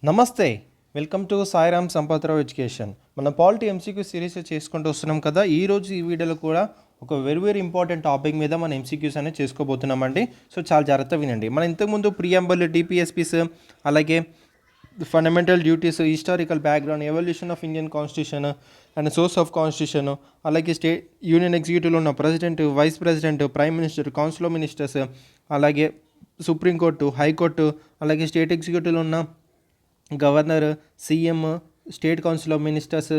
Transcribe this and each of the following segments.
నమస్తే, welcome to Sairam Sampathrao education. మన polity MCQ series చేసుకుంటూ వస్తున్నాం కదా. ఈరోజు ఈ వీడియోలో కూడా ఒక వెరీ ఇంపార్టెంట్ టాపిక్ మీద మన ఎంసీక్యూస్ అనేది చేసుకోబోతున్నామండి. సో చాలా జాగ్రత్తగా వినండి. మన ఇంతకుముందు ప్రియాంబుల్, డిపిఎస్పీస్, అలాగే fundamental duties, historical background, evolution of Indian constitution and source of constitution, అలాగే స్టేట్ యూనియన్ ఎగ్జిక్యూటివ్లో ఉన్న president, vice president, prime minister, council of ministers, అలాగే సుప్రీంకోర్టు, హైకోర్టు, అలాగే స్టేట్ ఎగ్జిక్యూటివ్లో ఉన్న governor, CM, state council of ministers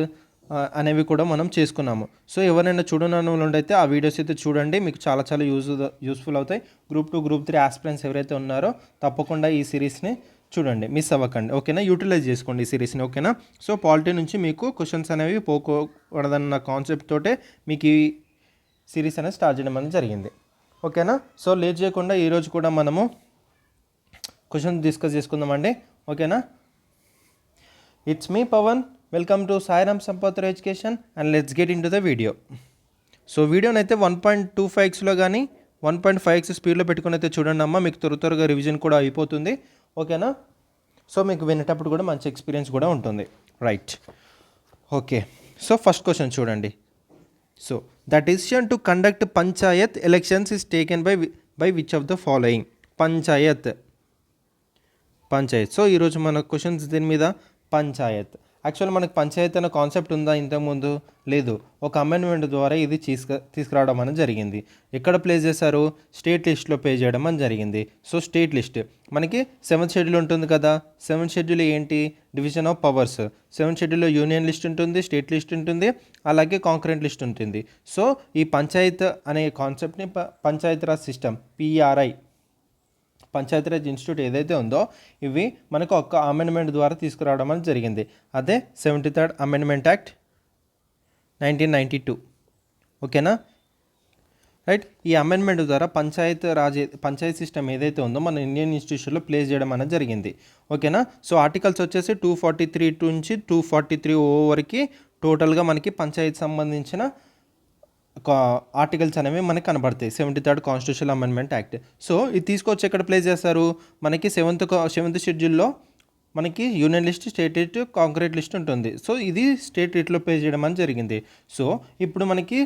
అనేవి కూడా మనం చేసుకున్నాము. సో ఎవరైనా చూడని వాళ్ళు అయితే ఆ వీడియోస్ అయితే చూడండి, మీకు చాలా చాలా యూస్ఫుల్ అవుతాయి. గ్రూప్ 2, గ్రూప్ 3 ఆస్పిరెంట్స్ ఎవరైతే ఉన్నారో తప్పకుండా ఈ సిరీస్ని చూడండి, మిస్ అవ్వకండి. ఓకేనా, యూటిలైజ్ చేసుకోండి ఈ సిరీస్ని. ఓకేనా, సో పాలిటీ నుంచి మీకు క్వశ్చన్స్ అనేవి పోకూడదన్న కాన్సెప్ట్ తోటే మీకు ఈ సిరీస్ అనేది స్టార్ట్ చేయడం అనేది జరిగింది. ఓకేనా, సో లేట్ చేయకుండా ఈరోజు కూడా మనము క్వశ్చన్ డిస్కస్ చేసుకుందామండి. ఓకేనా, it's me Pavan, welcome to Sairam Sampathrao Education and let's get into the video. So వీడియోని అయితే 1.25xలో కానీ 1.5x స్పీడ్లో పెట్టుకుని అయితే చూడండి అమ్మా, మీకు త్వరగా రివిజన్ కూడా అయిపోతుంది. ఓకేనా, సో మీకు వినేటప్పుడు కూడా మంచి ఎక్స్పీరియన్స్ కూడా ఉంటుంది. Right, okay. So first question చూడండి. So the decision to conduct panchayat elections is taken by which of the following. Panchayat. So ఈరోజు మన క్వశ్చన్స్ దీని మీద పంచాయత్. యాక్చువల్ మనకు పంచాయత్ అనే కాన్సెప్ట్ ఉందా ఇంతకుముందు? లేదు. ఒక అమెండ్మెంట్ ద్వారా ఇది తీసుకురావడం అనేది జరిగింది. ఎక్కడ ప్లేస్ చేశారు? స్టేట్ లిస్ట్లో ప్లే చేయడం అని జరిగింది. సో స్టేట్ లిస్ట్ మనకి 7th షెడ్యూల్ ఉంటుంది కదా. 7th షెడ్యూల్ ఏంటి? Division of powers. 7th షెడ్యూల్లో యూనియన్ లిస్ట్ ఉంటుంది, స్టేట్ లిస్ట్ ఉంటుంది, అలాగే కాంకరెంట్ లిస్ట్ ఉంటుంది. సో ఈ పంచాయత్ అనే కాన్సెప్ట్ని Panchayati Raj system, PRI, Panchayati Raj institute ఏదైతే ఉందో ఇవి మనకు ఒక్క అమెండ్మెంట్ ద్వారా తీసుకురావడం అనేది జరిగింది. అదే 73rd అమెండ్మెంట్ యాక్ట్ 1992. ఓకేనా, రైట్. ఈ అమెండ్మెంట్ ద్వారా పంచాయత్ సిస్టమ్ ఏదైతే ఉందో మన ఇండియన్ ఇన్స్టిట్యూషన్లో ప్లేస్ చేయడం అనేది జరిగింది. ఓకేనా, సో ఆర్టికల్స్ వచ్చేసి 243 నుంచి 243 వరకు టోటల్గా మనకి పంచాయత్ సంబంధించిన ఆర్టికల్స్ అనేవి మనకి కనబడతాయి 73rd constitutional amendment act. So ఇది తీసుకొచ్చి ఎక్కడ ప్లేస్ చేస్తారు? మనకి 7th షెడ్యూల్లో మనకి union list, state list, concrete list ఉంటుంది. సో ఇది స్టేట్ లిస్ట్లో ప్లేస్ చేయడం అని జరిగింది. సో ఇప్పుడు మనకి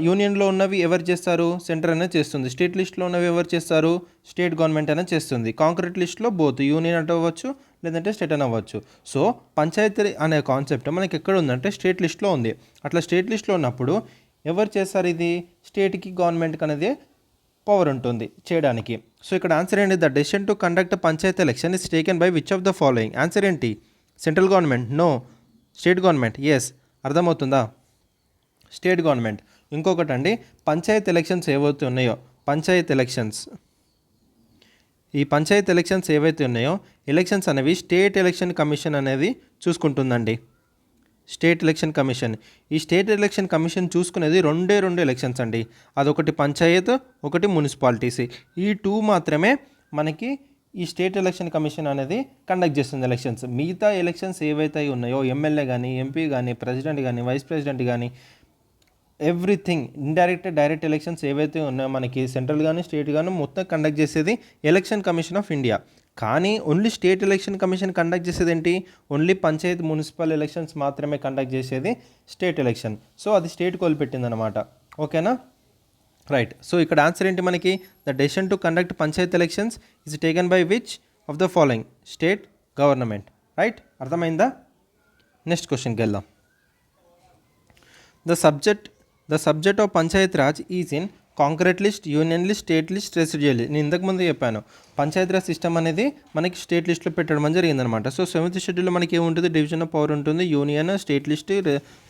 యూనియన్లో ఉన్నవి ఎవరు చేస్తారు? సెంటర్ అనేది చేస్తుంది. స్టేట్ లిస్ట్లో ఉన్నవి ఎవరు చేస్తారు? స్టేట్ గవర్నమెంట్ అనేది చేస్తుంది. కాంక్రీట్ లిస్ట్లో బోత్ యూనియన్ అంటే అవ్వచ్చు, లేదంటే స్టేట్ అని అవ్వచ్చు. సో పంచాయతీ అనే కాన్సెప్ట్ మనకి ఎక్కడ ఉందంటే స్టేట్ లిస్ట్లో ఉంది. అట్లా స్టేట్ లిస్ట్లో ఉన్నప్పుడు ఎవరు చేస్తారు? ఇది స్టేట్కి, గవర్నమెంట్కి అనేది పవర్ ఉంటుంది చేయడానికి. సో ఇక్కడ ఆన్సర్ ఏంటి? The decision to conduct panchayat election is taken by which of the following. Answer ఏంటి? Central government? No. State government? Yes. అర్థమవుతుందా? State government. ఇంకొకటి అండి, పంచాయత్ ఎలక్షన్స్ ఏవైతే ఉన్నాయో, ఈ పంచాయత్ ఎలక్షన్స్ ఏవైతే ఉన్నాయో ఎలక్షన్స్ అనేవి స్టేట్ ఎలక్షన్ కమిషన్ అనేది చూసుకుంటుందండి. State election commission. ఈ స్టేట్ ఎలక్షన్ కమిషన్ చూసుకునేది రెండే ఎలక్షన్స్ అండి. అదొకటి పంచాయత్, ఒకటి మున్సిపాలిటీస్. ఈ 2 మాత్రమే మనకి ఈ స్టేట్ ఎలక్షన్ కమిషన్ అనేది కండక్ట్ చేస్తుంది ఎలక్షన్స్. మిగతా ఎలక్షన్స్ ఏవైతే ఉన్నాయో ఎమ్మెల్యే కానీ, ఎంపీ కానీ, ప్రెసిడెంట్ కానీ, వైస్ ప్రెసిడెంట్ కానీ, ఎవ్రీథింగ్ ఇండైరెక్ట్, డైరెక్ట్ ఎలక్షన్స్ ఏవైతే ఉన్నాయో మనకి సెంట్రల్ కానీ, స్టేట్ కానీ మొత్తం కండక్ట్ చేసేది ఎలక్షన్ కమిషన్ ఆఫ్ ఇండియా. కానీ only state election commission conduct చేసేది ఏంటి? ఓన్లీ పంచాయత్, మున్సిపల్ ఎలక్షన్స్ మాత్రమే కండక్ట్ చేసేది స్టేట్ ఎలక్షన్. సో అది స్టేట్ కోల్పెట్టిందనమాట. ఓకేనా, రైట్. సో ఇక్కడ ఆన్సర్ ఏంటి మనకి? The decision to conduct panchayat elections is taken by which of the following. State government. Right, అర్థమైందా? నెక్స్ట్ క్వశ్చన్కి వెళ్దాం. The subject of Panchayat Raj is in concrete list, union list, state list, residual list. నేను ఇంతకుముందు చెప్పాను Panchayati Raj system అనేది మనకి స్టేట్ లిస్ట్లో పెట్టడం జరిగిందనమాట. సో 7th షెడ్యూల్లో మనకి ఏముంటుంది? డివిజన్ ఆఫ్ పవర్ ఉంటుంది, union, state list,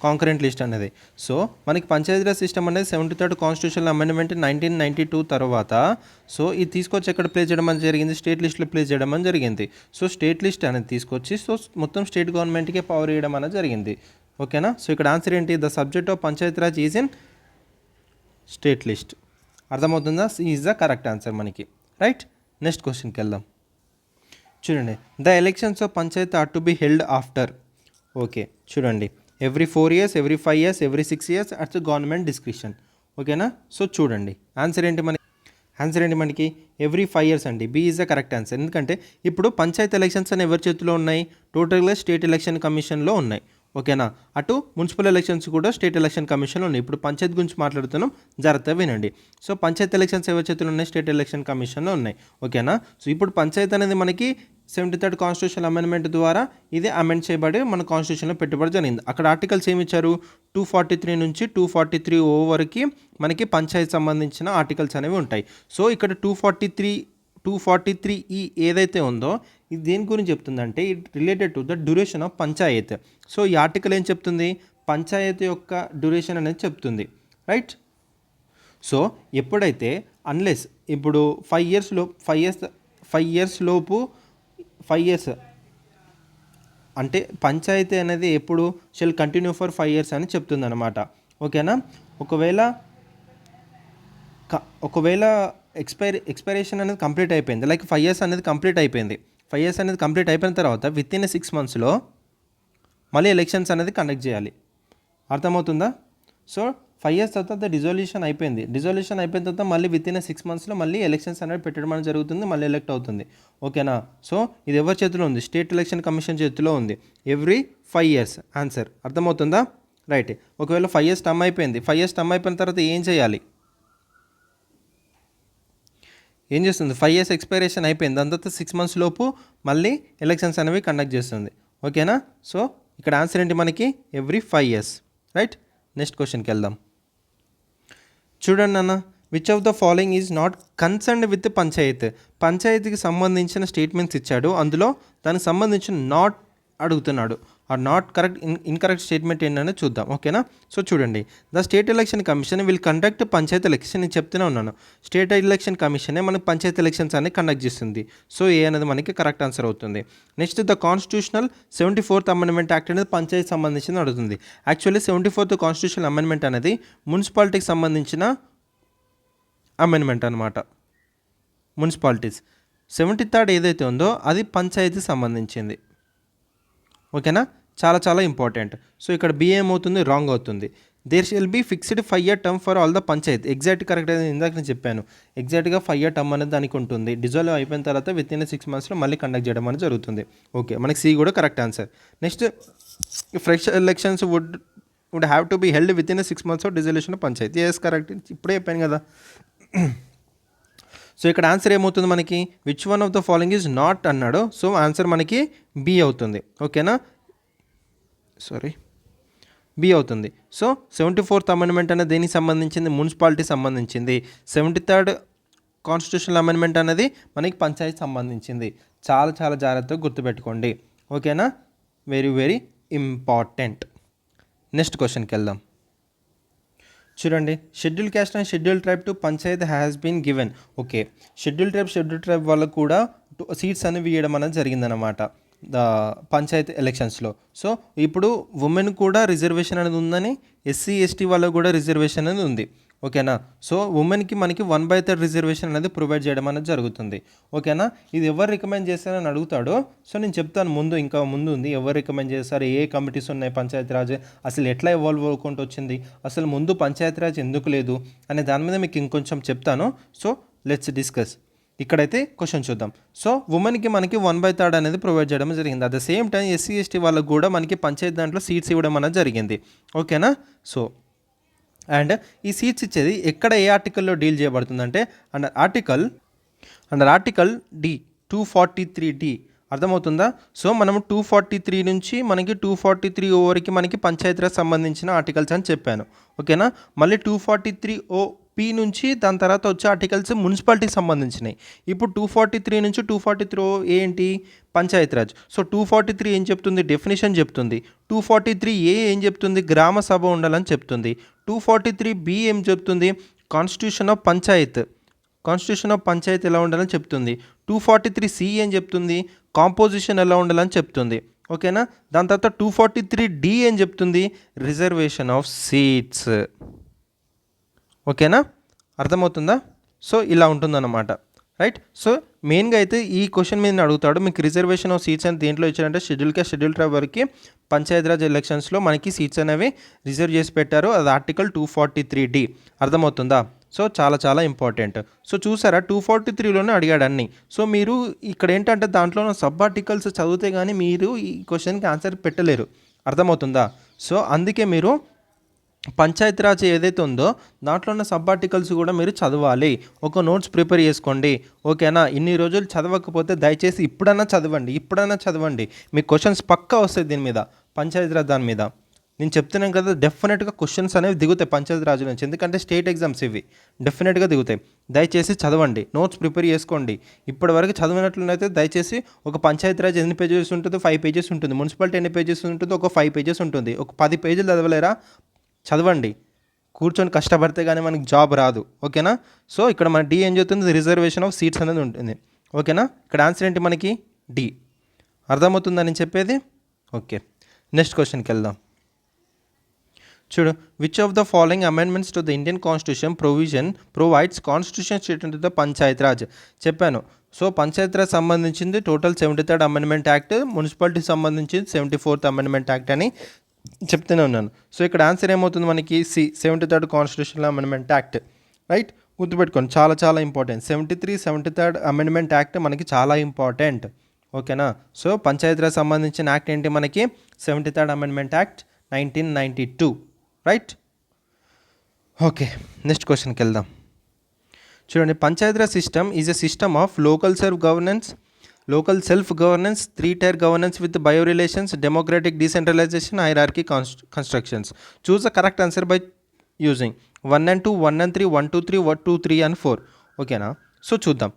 concurrent list అనేది. సో మనకి పంచాయతీరాజ్ సిస్టమ్ అనేది 73rd కాన్స్టిట్యూషనల్ అమెండ్మెంట్ 1992 తర్వాత సో ఇది తీసుకొచ్చి ఎక్కడ ప్లేస్ చేయడం అని జరిగింది? స్టేట్ లిస్ట్లో ప్లేస్ చేయడం అని జరిగింది. సో స్టేట్ లిస్ట్ అనేది తీసుకొచ్చి సో మొత్తం స్టేట్ గవర్నమెంట్కే పవర్ ఇవ్వడం అనేది జరిగింది. ఓకేనా, సో ఇక్కడ ఆన్సర్ ఏంటి? The subject of Panchayati Raj is in state list. అర్థమవుతుందా? ఈజ్ ద కరెక్ట్ ఆన్సర్ మనకి. రైట్, నెక్స్ట్ క్వశ్చన్కి వెళ్దాం. చూడండి, the elections of panchayat are to be held after. Okay, చూడండి, every 4 years, every 5 years, every 6 years at government description. ఓకేనా, so చూడండి answer ఏంటి మనకి? ఆన్సర్ ఏంటి మనకి ఎవ్రీ 5 years అండి. B is the correct answer. ఎందుకంటే ఇప్పుడు పంచాయత్ ఎలక్షన్స్ అని ఎవరి చేతిలో ఉన్నాయి, టోటల్గా స్టేట్ ఎలక్షన్ కమిషన్లో ఉన్నాయి. ఓకేనా, అటు మున్సిపల్ ఎలక్షన్స్ కూడా స్టేట్ ఎలక్షన్ కమిషన్లో ఉన్నాయి. ఇప్పుడు పంచాయత్ గురించి మాట్లాడుతున్నాం, జాగ్రత్తగా వినండి. సో పంచాయత్ ఎలక్షన్స్ ఎవరి చేతిలో ఉన్నాయి, స్టేట్ ఎలక్షన్ కమిషన్లో ఉన్నాయి. ఓకేనా, సో ఇప్పుడు పంచాయత్ అనేది మనకి 73rd కాన్స్టిట్యూషన్ అమెండ్మెంట్ ద్వారా ఇది అమెండ్ చేయబడి మన కాన్స్టిట్యూషన్లో పెట్టుబడి జరిగింది. అక్కడ ఆర్టికల్స్ ఏమి ఇచ్చారు, 243 నుంచి 243 వరకు మనకి పంచాయత్ సంబంధించిన ఆర్టికల్స్ అనేవి ఉంటాయి. సో ఇక్కడ 243 ఏదైతే ఉందో ఇది దేని గురించి చెప్తుందంటే it related to the duration of Panchayat. So ఈ ఆర్టికల్ ఏం చెప్తుంది, పంచాయతీ యొక్క డ్యూరేషన్ అనేది చెప్తుంది, రైట్. సో ఎప్పుడైతే అన్లెస్ ఇప్పుడు 5 years అంటే పంచాయతీ అనేది ఎప్పుడు షెల్ కంటిన్యూ ఫర్ 5 years అని చెప్తుంది అనమాట. ఓకేనా, ఒకవేళ ఎక్స్పైరేషన్ అనేది కంప్లీట్ అయిపోయింది, లైక్ 5 years అనేది కంప్లీట్ అయిపోయింది. 5 years అనేది కంప్లీట్ అయిపోయిన తర్వాత విత్ ఇన్ 6 monthsలో మళ్ళీ ఎలక్షన్స్ అనేది కండక్ట్ చేయాలి. అర్థమవుతుందా? సో 5 years తర్వాత డిజల్యూషన్ అయిపోయింది. డిజల్యూషన్ అయిపోయిన తర్వాత మళ్ళీ విత్ ఇన్ 6 monthsలో మళ్ళీ ఎలక్షన్స్ అనేది పెట్టడం అనేది జరుగుతుంది, మళ్ళీ ఎలక్ట్ అవుతుంది. ఓకేనా, సో ఇది ఎవరి చేతిలో ఉంది, స్టేట్ ఎలక్షన్ కమిషన్ చేతిలో ఉంది. Every 5 years answer. అర్థమవుతుందా? రైట్. ఒకవేళ 5 years టర్మ్ అయిపోయింది, 5 years టర్మ్ అయిపోయిన తర్వాత ఏం చేయాలి, ఏం చేస్తుంది, 5 years ఎక్స్పైరేషన్ అయిపోయింది, దాని తర్వాత 6 months లోపు మళ్ళీ ఎలక్షన్స్ అనేవి కండక్ట్ చేస్తుంది. ఓకేనా, సో ఇక్కడ ఆన్సర్ ఏంటి మనకి ఎవ్రీ 5 years, రైట్. నెక్స్ట్ క్వశ్చన్కి వెళ్దాం. చూడండి అన్న, which of the following is not concerned with పంచాయతీకి సంబంధించిన స్టేట్మెంట్స్ ఇచ్చాడు, అందులో దానికి సంబంధించిన నాట్ అడుగుతున్నాడు. ఆ నాట్ కరెక్ట్ ఇన్కరెక్ట్ స్టేట్మెంట్ ఏంటనే చూద్దాం. ఓకేనా, సో చూడండి, the state election commission will conduct panchayat election. నేను చెప్తూనే ఉన్నాను, స్టేట్ ఎలక్షన్ కమిషనే మనకి పంచాయత్ ఎలక్షన్స్ అనేది కండక్ట్ చేస్తుంది. సో ఏ అనేది మనకి కరెక్ట్ ఆన్సర్ అవుతుంది. Next the constitutional 74th amendment act అనేది పంచాయతీ సంబంధించిన అడుగుతుంది. యాక్చువల్లీ 74th కాన్స్టిట్యూషనల్ అమెండ్మెంట్ అనేది మున్సిపాలిటీకి సంబంధించిన అమెండ్మెంట్ అనమాట. మున్సిపాలిటీస్ 73rd ఏదైతే ఉందో అది పంచాయతీ సంబంధించింది. ఓకేనా, చాలా ఇంపార్టెంట్. సో ఇక్కడ బి ఏమవుతుంది, రాంగ్ అవుతుంది. There shall be fixed 5 year term for all the panchayat. Exact correct అనేది ఇందాక నేను చెప్పాను, ఎగ్జాక్ట్గా 5 year టర్మ్ అనేది దానికి ఉంటుంది. డిజాల్వ్ అయిపోయిన తర్వాత విత్ ఇన్ 6 monthsలో మళ్ళీ కండక్ట్ చేయడం అనేది జరుగుతుంది. ఓకే, మనకి సి కూడా correct answer. Next fresh elections would have to be held within 6 months of dissolution of panchayat. Yes correct, ఇప్పుడే చెప్పాను కదా. సో ఇక్కడ ఆన్సర్ ఏమవుతుంది మనకి, which one of the following is not అన్నాడు. సో ఆన్సర్ మనకి బి అవుతుంది. ఓకేనా, బి అవుతుంది. సో 74th అమెండ్మెంట్ అనేది దేనికి సంబంధించింది, మున్సిపాలిటీ సంబంధించింది. 73rd కాన్స్టిట్యూషనల్ అమెండ్మెంట్ అనేది మనకి పంచాయతీ సంబంధించింది. చాలా జాగ్రత్తగా గుర్తుపెట్టుకోండి. ఓకేనా, వెరీ ఇంపార్టెంట్. నెక్స్ట్ క్వశ్చన్కి వెళ్దాం. చూడండి, schedule caste and schedule tribe to panchayat has been given. Okay, schedule tribe వాళ్ళకు కూడా సీట్స్ అనేవి ఇవ్వడం అనేది జరిగిందనమాట పంచాయత్ ఎలక్షన్స్లో. సో ఇప్పుడు ఉమెన్ కూడా రిజర్వేషన్ అనేది ఉందని, ఎస్సీ ఎస్టీ వాళ్ళకు కూడా రిజర్వేషన్ అనేది ఉంది. ఓకేనా, సో ఉమెన్కి మనకి 1/3 రిజర్వేషన్ అనేది ప్రొవైడ్ చేయడం అనేది జరుగుతుంది. ఓకేనా, ఇది ఎవరు రికమెండ్ చేస్తారని అడుగుతాడు. సో నేను చెప్తాను, ఇంకా ముందు ఉంది, ఎవరు రికమెండ్ చేస్తారు, ఏ కమిటీస్ ఉన్నాయి, పంచాయతీరాజ్ అసలు ఎట్లా ఇవాల్వ్ అవ్వకుండా వచ్చింది, అసలు ముందు పంచాయతీరాజ్ ఎందుకు లేదు అనే దాని మీద మీకు ఇంకొంచెం చెప్తాను. So let's discuss. ఇక్కడైతే క్వశ్చన్ చూద్దాం. సో ఉమెన్కి మనకి 1/3 అనేది ప్రొవైడ్ చేయడం జరిగింది. At the same time SC ST వాళ్ళకు కూడా మనకి పంచాయతీ దాంట్లో సీట్స్ ఇవ్వడం అనేది జరిగింది. ఓకేనా, సో అండ్ ఈ సీట్స్ ఇచ్చేది ఎక్కడ ఏ ఆర్టికల్లో డీల్ చేయబడుతుందంటే అండర్ ఆర్టికల్ డి 243D. అర్థమవుతుందా? సో మనము 243 నుంచి మనకి 243 వరకు మనకి పంచాయతీరాజ్ సంబంధించిన ఆర్టికల్స్ అని చెప్పాను. ఓకేనా, మళ్ళీ 243 నుంచి దాని తర్వాత వచ్చే ఆర్టికల్స్ మున్సిపాలిటీకి సంబంధించినవి. ఇప్పుడు 243 నుంచి 243 ఏంటి, పంచాయతీరాజ్. సో 243 ఏం చెప్తుంది, డెఫినేషన్ చెప్తుంది. 243 ఏం చెప్తుంది, గ్రామ సభ ఉండాలని చెప్తుంది. 243B ఏం చెప్తుంది, కాన్స్టిట్యూషన్ ఆఫ్ పంచాయత్ ఎలా ఉండాలని చెప్తుంది. 243C ఏం చెప్తుంది, కాంపోజిషన్ ఎలా ఉండాలని చెప్తుంది. ఓకేనా, దాని తర్వాత 243D ఏం చెప్తుంది, రిజర్వేషన్ ఆఫ్ సీట్స్. ఓకేనా, అర్థమవుతుందా? సో ఇలా ఉంటుందన్నమాట, రైట్. సో మెయిన్గా అయితే ఈ క్వశ్చన్ మీద అడుగుతాడు, మీకు రిజర్వేషన్ ఆఫ్ సీట్స్ అని దేంట్లో ఇచ్చారంటే షెడ్యూల్ ట్రైబ్ వరకు పంచాయతీరాజ్ ఎలక్షన్స్లో మనకి సీట్స్ అనేవి రిజర్వ్ చేసి పెట్టారు. అది ఆర్టికల్ 243D. అర్థమవుతుందా? సో చాలా చాలా ఇంపార్టెంట్. సో చూసారా 243లోనే అడిగాడు అన్నీ. సో మీరు ఇక్కడ ఏంటంటే దాంట్లో ఉన్న సబ్ ఆర్టికల్స్ చదివితే కానీ మీరు ఈ క్వశ్చన్కి ఆన్సర్ పెట్టలేరు. అర్థమవుతుందా? సో అందుకే మీరు పంచాయతీరాజ్ ఏదైతే ఉందో దాంట్లో ఉన్న సబ్ ఆర్టికల్స్ కూడా మీరు చదవాలి. ఒక నోట్స్ ప్రిపేర్ చేసుకోండి. ఓకేనా? ఇన్ని రోజులు చదవకపోతే దయచేసి ఇప్పుడన్నా చదవండి. మీకు క్వశ్చన్స్ పక్కా వస్తాయి దీని మీద, పంచాయతీరాజ్ దాని మీద. నేను చెప్తున్నాను కదా, డెఫినెట్గా క్వశ్చన్స్ అనేవి దిగుతాయి పంచాయతీరాజ్ నుంచి, ఎందుకంటే స్టేట్ ఎగ్జామ్స్ ఇవి డెఫినెట్గా దిగుతాయి. దయచేసి చదవండి, నోట్స్ ప్రిపేర్ చేసుకోండి. ఇప్పటివరకు చదివినట్లయితే దయచేసి ఒక పంచాయతీరాజ్ ఎన్ని పేజెస్ ఉంటుందో 5 పేజెస్ ఉంటుంది. మున్సిపాలిటీ ఎన్ని పేజెస్ ఉంటుందో ఒక 5 పేజెస్ ఉంటుంది. ఒక 10 పేజీలు చదవలేరా? చదవండి. కూర్చొని కష్టపడితే కానీ మనకి జాబ్ రాదు. ఓకేనా? సో ఇక్కడ మన డి ఏం చెప్తుంది, రిజర్వేషన్ ఆఫ్ సీట్స్ అనేది ఉంటుంది. ఓకేనా? ఇక్కడ ఆన్సర్ ఏంటి మనకి? డి. అర్థమవుతుందా నేను చెప్పేది? ఓకే, నెక్స్ట్ క్వశ్చన్కి వెళ్దాం. చూడు, which of the following amendments to the Indian constitution provides constitution statement to the Panchayati Raj చెప్పాను. సో పంచాయతీరాజ్ సంబంధించింది total 73rd amendment act, municipality సంబంధించింది 74th అమెండ్మెంట్ యాక్ట్ అని చెప్తూనే ఉన్నాను. సో ఇక్కడ ఆన్సర్ ఏమవుతుంది మనకి? C, 73rd constitutional amendment act. Right, గుర్తుపెట్టుకోండి, చాలా చాలా ఇంపార్టెంట్. 73rd అమెండ్మెంట్ యాక్ట్ మనకి చాలా ఇంపార్టెంట్. ఓకేనా? సో పంచాయతీరాజ్ సంబంధించిన యాక్ట్ ఏంటి మనకి? 73rd amendment act 1992. Right, okay, next క్వశ్చన్కి వెళ్దాం. చూడండి, Panchayati Raj system is a system of local self governance 3-tier governance with bio relations, democratic decentralisation, hierarchy constructions. Choose the correct answer by using 1 and 2, 1 and 3, 1, 2, 3, 1, 2, 3 and 4. ఓకేనా? So చూద్దాం.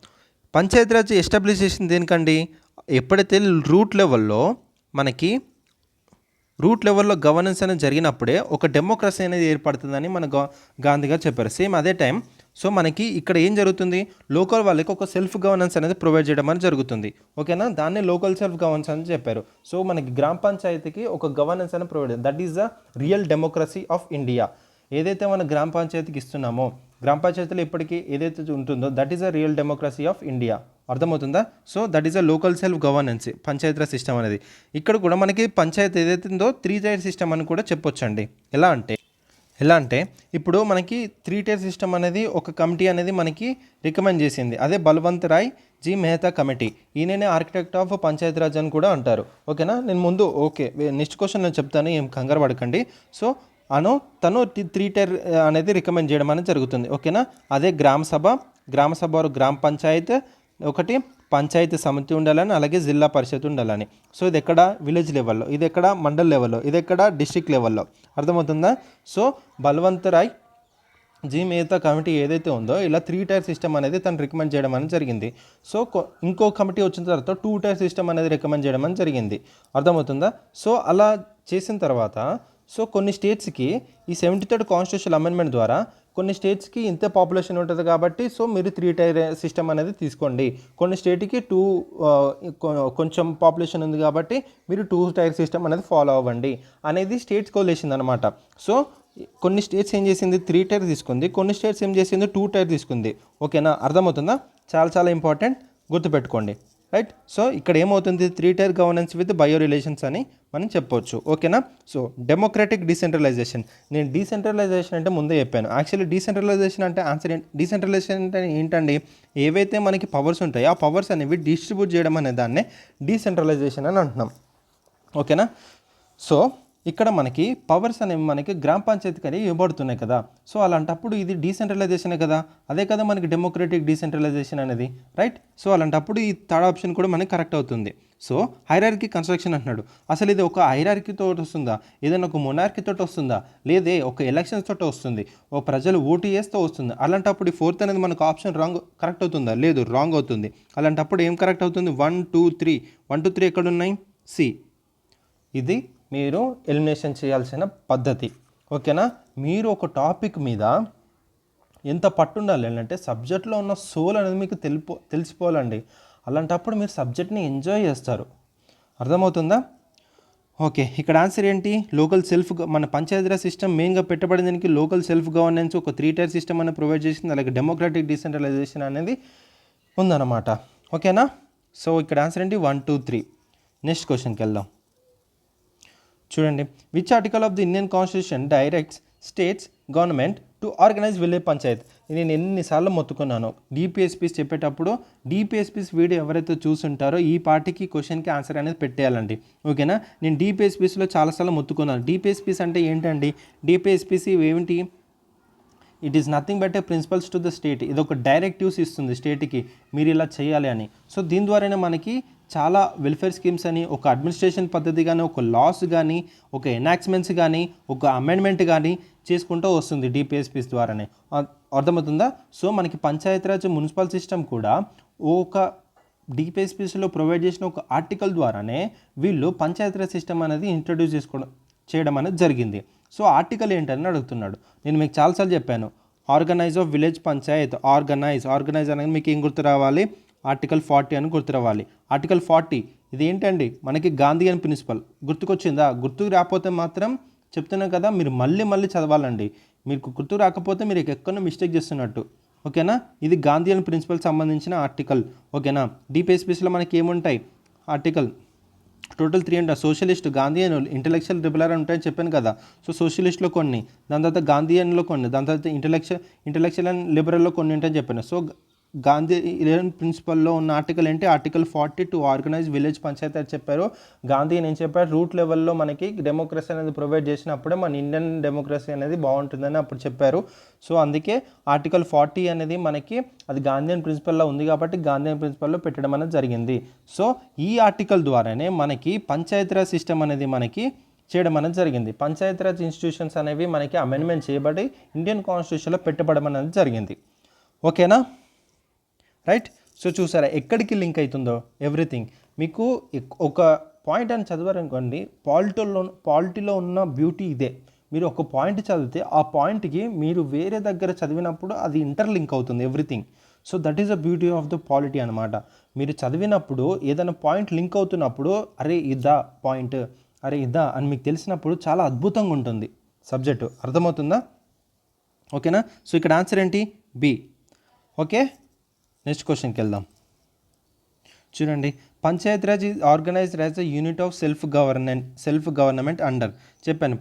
Panchayati Raj establish చేసింది దేనికండి? ఎప్పుడైతే route లెవెల్లో governance అనేది జరిగినప్పుడే ఒక డెమోక్రసీ అనేది ఏర్పడుతుందని మన గాంధీ గారు చెప్పారు. సేమ్ అదే టైం సో మనకి ఇక్కడ ఏం జరుగుతుంది, లోకల్ వాళ్ళకి ఒక సెల్ఫ్ గవర్నెన్స్ అనేది ప్రొవైడ్ చేయడం అనేది జరుగుతుంది. ఓకేనా? దాన్ని లోకల్ సెల్ఫ్ గవర్నెన్స్ అని చెప్పారు. సో మనకి గ్రామ పంచాయతీకి ఒక గవర్నెన్స్ అనేది provide, that is the real democracy of India. ఏదైతే మన గ్రామ పంచాయతీకి ఇస్తున్నామో, గ్రామ పంచాయతీలో ఇప్పటికీ ఏదైతే ఉంటుందో that is the real democracy of India. అర్థమవుతుందా? So that is a local self governance, Panchayati Raj system అనేది. ఇక్కడ కూడా మనకి పంచాయతీ ఏదైతే ఉందో 3-tier సిస్టమ్ అని కూడా చెప్పొచ్చండి. ఎలా అంటే ఇప్పుడు మనకి 3-tier సిస్టమ్ అనేది ఒక కమిటీ అనేది మనకి రికమెండ్ చేసింది. అదే బల్వంత్ రాయ్ జీ మెహతా కమిటీ. ఈయననే ఆర్కిటెక్ట్ ఆఫ్ పంచాయతీరాజ్ అని కూడా అంటారు. ఓకేనా? నేను ముందు నెక్స్ట్ క్వశ్చన్ నేను చెప్తాను, ఏం కంగారు పడకండి. సో తను 3-tier అనేది రికమెండ్ చేయడం అనేది జరుగుతుంది. ఓకేనా? అదే గ్రామ సభ గ్రామ పంచాయత్, ఒకటి పంచాయతీ సమితి ఉండాలని, అలాగే జిల్లా పరిషత్ ఉండాలని. సో ఇది ఎక్కడ? విలేజ్ లెవెల్లో, ఇది ఎక్కడ? మండల్ లెవెల్లో, ఇది ఎక్కడ? డిస్ట్రిక్ట్ లెవెల్లో. అర్థమవుతుందా? సో బల్వంత్ రాయ్ జీ మెహతా కమిటీ ఏదైతే ఉందో ఇలా 3-tier సిస్టమ్ అనేది తను రికమెండ్ చేయడం అనేది జరిగింది. సో ఇంకో కమిటీ వచ్చిన తర్వాత 2-tier సిస్టమ్ అనేది రికమెండ్ చేయడం అనేది జరిగింది. అర్థమవుతుందా? సో అలా చేసిన తర్వాత సో కొన్ని స్టేట్స్కి ఈ 73rd కాన్స్టిట్యూషనల్ అమెండ్మెంట్ ద్వారా కొన్ని స్టేట్స్కి ఇంతే పాపులేషన్ ఉంటుంది కాబట్టి సో మీరు 3-tier సిస్టమ్ అనేది తీసుకోండి. కొన్ని స్టేట్కి కొంచెం పాపులేషన్ ఉంది కాబట్టి మీరు 2-tier సిస్టమ్ అనేది ఫాలో అవ్వండి అనేది స్టేట్స్ కోలేసింది అనమాట. సో కొన్ని స్టేట్స్ ఏం చేసింది? 3-tier తీసుకుంది, కొన్ని స్టేట్స్ ఏం చేసింది? 2-tier తీసుకుంది. ఓకేనా? అర్థమవుతుందా? చాలా చాలా ఇంపార్టెంట్, గుర్తుపెట్టుకోండి. రైట్, సో ఇక్కడ ఏమవుతుంది? 3-tier governance with bio relations అని మనం చెప్పొచ్చు. ఓకేనా? So democratic decentralisation. నేను డీసెంట్రలైజేషన్ అంటే ముందే చెప్పాను. యాక్చువల్లీ డీసెంట్రలైజేషన్ అంటే ఆన్సర్ డీసెంట్రలైజేషన్ అంటే ఏంటండి? ఏవైతే మనకి పవర్స్ ఉంటాయో ఆ పవర్స్ అనేవి డిస్ట్రిబ్యూట్ చేయడం అనే దాన్నే డీసెంట్రలైజేషన్ అని అంటున్నాం. ఓకేనా? సో ఇక్కడ మనకి పవర్స్ అనేవి మనకి గ్రామ పంచాయతీకి అనేవి ఇవ్వబడుతున్నాయి కదా. సో అలాంటప్పుడు ఇది డీసెంట్రలైజేషనే కదా, అదే కదా మనకి డెమోక్రటిక్ డీసెంట్రలైజేషన్ అనేది. రైట్, సో అలాంటప్పుడు ఈ థర్డ్ ఆప్షన్ కూడా మనకి కరెక్ట్ అవుతుంది. సో హైరార్కీ కన్స్ట్రక్షన్ అంటున్నాడు. అసలు ఇది ఒక హైరార్కీతో వస్తుందా, ఏదైనా ఒక మొనార్కీతో వస్తుందా, లేదే ఒక ఎలక్షన్స్ తోటి వస్తుంది, ఒక ప్రజలు ఓటు చేస్తూ వస్తుంది. అలాంటప్పుడు ఈ 4th అనేది మనకు ఆప్షన్ కరెక్ట్ అవుతుందా? లేదు, రాంగ్ అవుతుంది. అలాంటప్పుడు ఏం కరెక్ట్ అవుతుంది? 1, 2, 3. 1, 2, 3 ఎక్కడున్నాయి? సి. ఇది మీరు ఎలిమినేషన్ చేయాల్సిన పద్ధతి. ఓకేనా? మీరు ఒక టాపిక్ మీద ఎంత పట్టుండాలి అంటే సబ్జెక్ట్లో ఉన్న సోల్ అనేది మీకు తెలిసిపోవాలండి. అలాంటప్పుడు మీరు సబ్జెక్ట్ని ఎంజాయ్ చేస్తారు. అర్థమవుతుందా? ఓకే, ఇక్కడ ఆన్సర్ ఏంటి? మన పంచాయతీరాజ్ సిస్టమ్ మెయిన్గా పెట్టబడిన దానికి లోకల్ సెల్ఫ్ గవర్నెన్స్, ఒక 3-tier సిస్టమ్ అనేది ప్రొవైడ్ చేసింది, అలాగే డెమోక్రటిక్ డీసెంట్రలైజేషన్ అనేది ఉందన్నమాట. ఓకేనా? సో ఇక్కడ ఆన్సర్ ఏంటి? 1, 2, 3. నెక్స్ట్ క్వశ్చన్కి వెళ్దాం. చూడండి, which article of the Indian constitution directs states government to organise village panchayat. నేను ఎన్నిసార్లు మొత్తుకున్నాను డిపిఎస్పీస్ చెప్పేటప్పుడు. డిపిఎస్పీస్ వీడియో ఎవరైతే చూసుంటారో ఈ పార్టీకి క్వశ్చన్కి ఆన్సర్ అనేది పెట్టేయాలండి, ఓకేనా. నేను డిపిఎస్పీస్లో చాలాసార్లు మొత్తుకున్నాను. డిపిఎస్పీస్ అంటే ఏంటండి? డిపిఎస్పీస్ ఏమిటి? It is nothing but a principles to the state. ఇది ఒక డైరెక్టివ్స్ ఇస్తుంది స్టేట్కి, మీరు ఇలా చేయాలి అని. సో దీని ద్వారానే మనకి చాలా వెల్ఫేర్ స్కీమ్స్ అని, ఒక అడ్మినిస్ట్రేషన్ పద్ధతి కానీ, ఒక లాస్ కానీ, ఒక ఎనాక్ట్మెంట్స్ కానీ, ఒక అమెండ్మెంట్ కానీ చేసుకుంటూ వస్తుంది డిపిఎస్పీస్ ద్వారానే. అర్థమవుతుందా? సో మనకి పంచాయతీరాజ్ మున్సిపల్ సిస్టమ్ కూడా ఒక డిపిఎస్పీస్లో ప్రొవైడ్ చేసిన ఒక ఆర్టికల్ ద్వారానే వీళ్ళు పంచాయతీరాజ్ సిస్టమ్ అనేది ఇంట్రడ్యూస్ చేయడం అనేది జరిగింది. సో ఆర్టికల్ ఏంటని అడుగుతున్నాడు. నేను మీకు చాలాసార్లు చెప్పాను, organise of village Panchayat. Organise అనేది మీకు ఏం గుర్తు రావాలి? ఆర్టికల్ 40 అని గుర్తు రావాలి. ఆర్టికల్ 40 ఇది ఏంటండి? మనకి గాంధీయన్ ప్రిన్సిపల్ గుర్తుకొచ్చిందా? గుర్తుకు రాకపోతే మాత్రం చెప్తున్నాను కదా, మీరు మళ్ళీ చదవాలండి. మీకు గుర్తు రాకపోతే మీరు ఎక్కడో మిస్టేక్ చేస్తున్నట్టు, ఓకేనా. ఇది గాంధీయన్ ప్రిన్సిపల్ సంబంధించిన ఆర్టికల్, ఓకేనా. డిపిఎస్పీస్లో మనకి ఏముంటాయి? ఆర్టికల్ టోటల్ 3 ఉంటాయి. సోషలిస్ట్, గాంధీయన్, ఇంటలెక్చువల్ లిబరల్ ఉంటాయని చెప్పాను కదా. సో సోషలిస్ట్లో కొన్ని, దాని తర్వాత గాంధీయన్లో కొన్ని, దాని తర్వాత ఇంటలెక్చువల్ అండ్ లిబరల్లో కొన్ని ఉంటాయని చెప్పాను. సో గాంధీ ప్రిన్సిపల్లో ఉన్న ఆర్టికల్ ఏంటి? Article 40 to organise village panchayati అని చెప్పారు. గాంధీ ఏం చెప్పారు? రూట్ లెవెల్లో మనకి డెమోక్రసీ అనేది ప్రొవైడ్ చేసినప్పుడే మన ఇండియన్ డెమోక్రసీ అనేది బాగుంటుందని అప్పుడు చెప్పారు. సో అందుకే ఆర్టికల్ 40 అనేది మనకి అది గాంధీయన్ ప్రిన్సిపల్లో ఉంది కాబట్టి గాంధీయన్ ప్రిన్సిపల్లో పెట్టడం అనేది జరిగింది. సో ఈ ఆర్టికల్ ద్వారానే మనకి పంచాయతీరాజ్ సిస్టమ్ అనేది మనకి చేయడం అనేది జరిగింది. పంచాయతీరాజ్ ఇన్స్టిట్యూషన్స్ అనేవి మనకి అమెండ్మెంట్ చేయబడి ఇండియన్ కాన్స్టిట్యూషన్లో పెట్టబడడం అనేది జరిగింది, ఓకేనా. రైట్. సో చూసారా ఎక్కడికి లింక్ అవుతుందో ఎవ్రీథింగ్. మీకు ఒక పాయింట్ అని చదివారనుకోండి, పాలిటీలో ఉన్న బ్యూటీ ఇదే. మీరు ఒక పాయింట్ చదివితే ఆ పాయింట్కి మీరు వేరే దగ్గర చదివినప్పుడు అది ఇంటర్లింక్ అవుతుంది everything. So that is the beauty of the polity అనమాట. మీరు చదివినప్పుడు ఏదైనా పాయింట్ లింక్ అవుతున్నప్పుడు అరే ఇదా పాయింట్, అరే ఇదా అని మీకు తెలిసినప్పుడు చాలా అద్భుతంగా ఉంటుంది సబ్జెక్టు. అర్థమవుతుందా? ఓకేనా. సో ఇక్కడ ఆన్సర్ ఏంటి? బి. ఓకే, నెక్స్ట్ క్వశ్చన్కి వెళ్దాం. చూడండి, Panchayati Raj is organised as a unit of self government under. చెప్పాను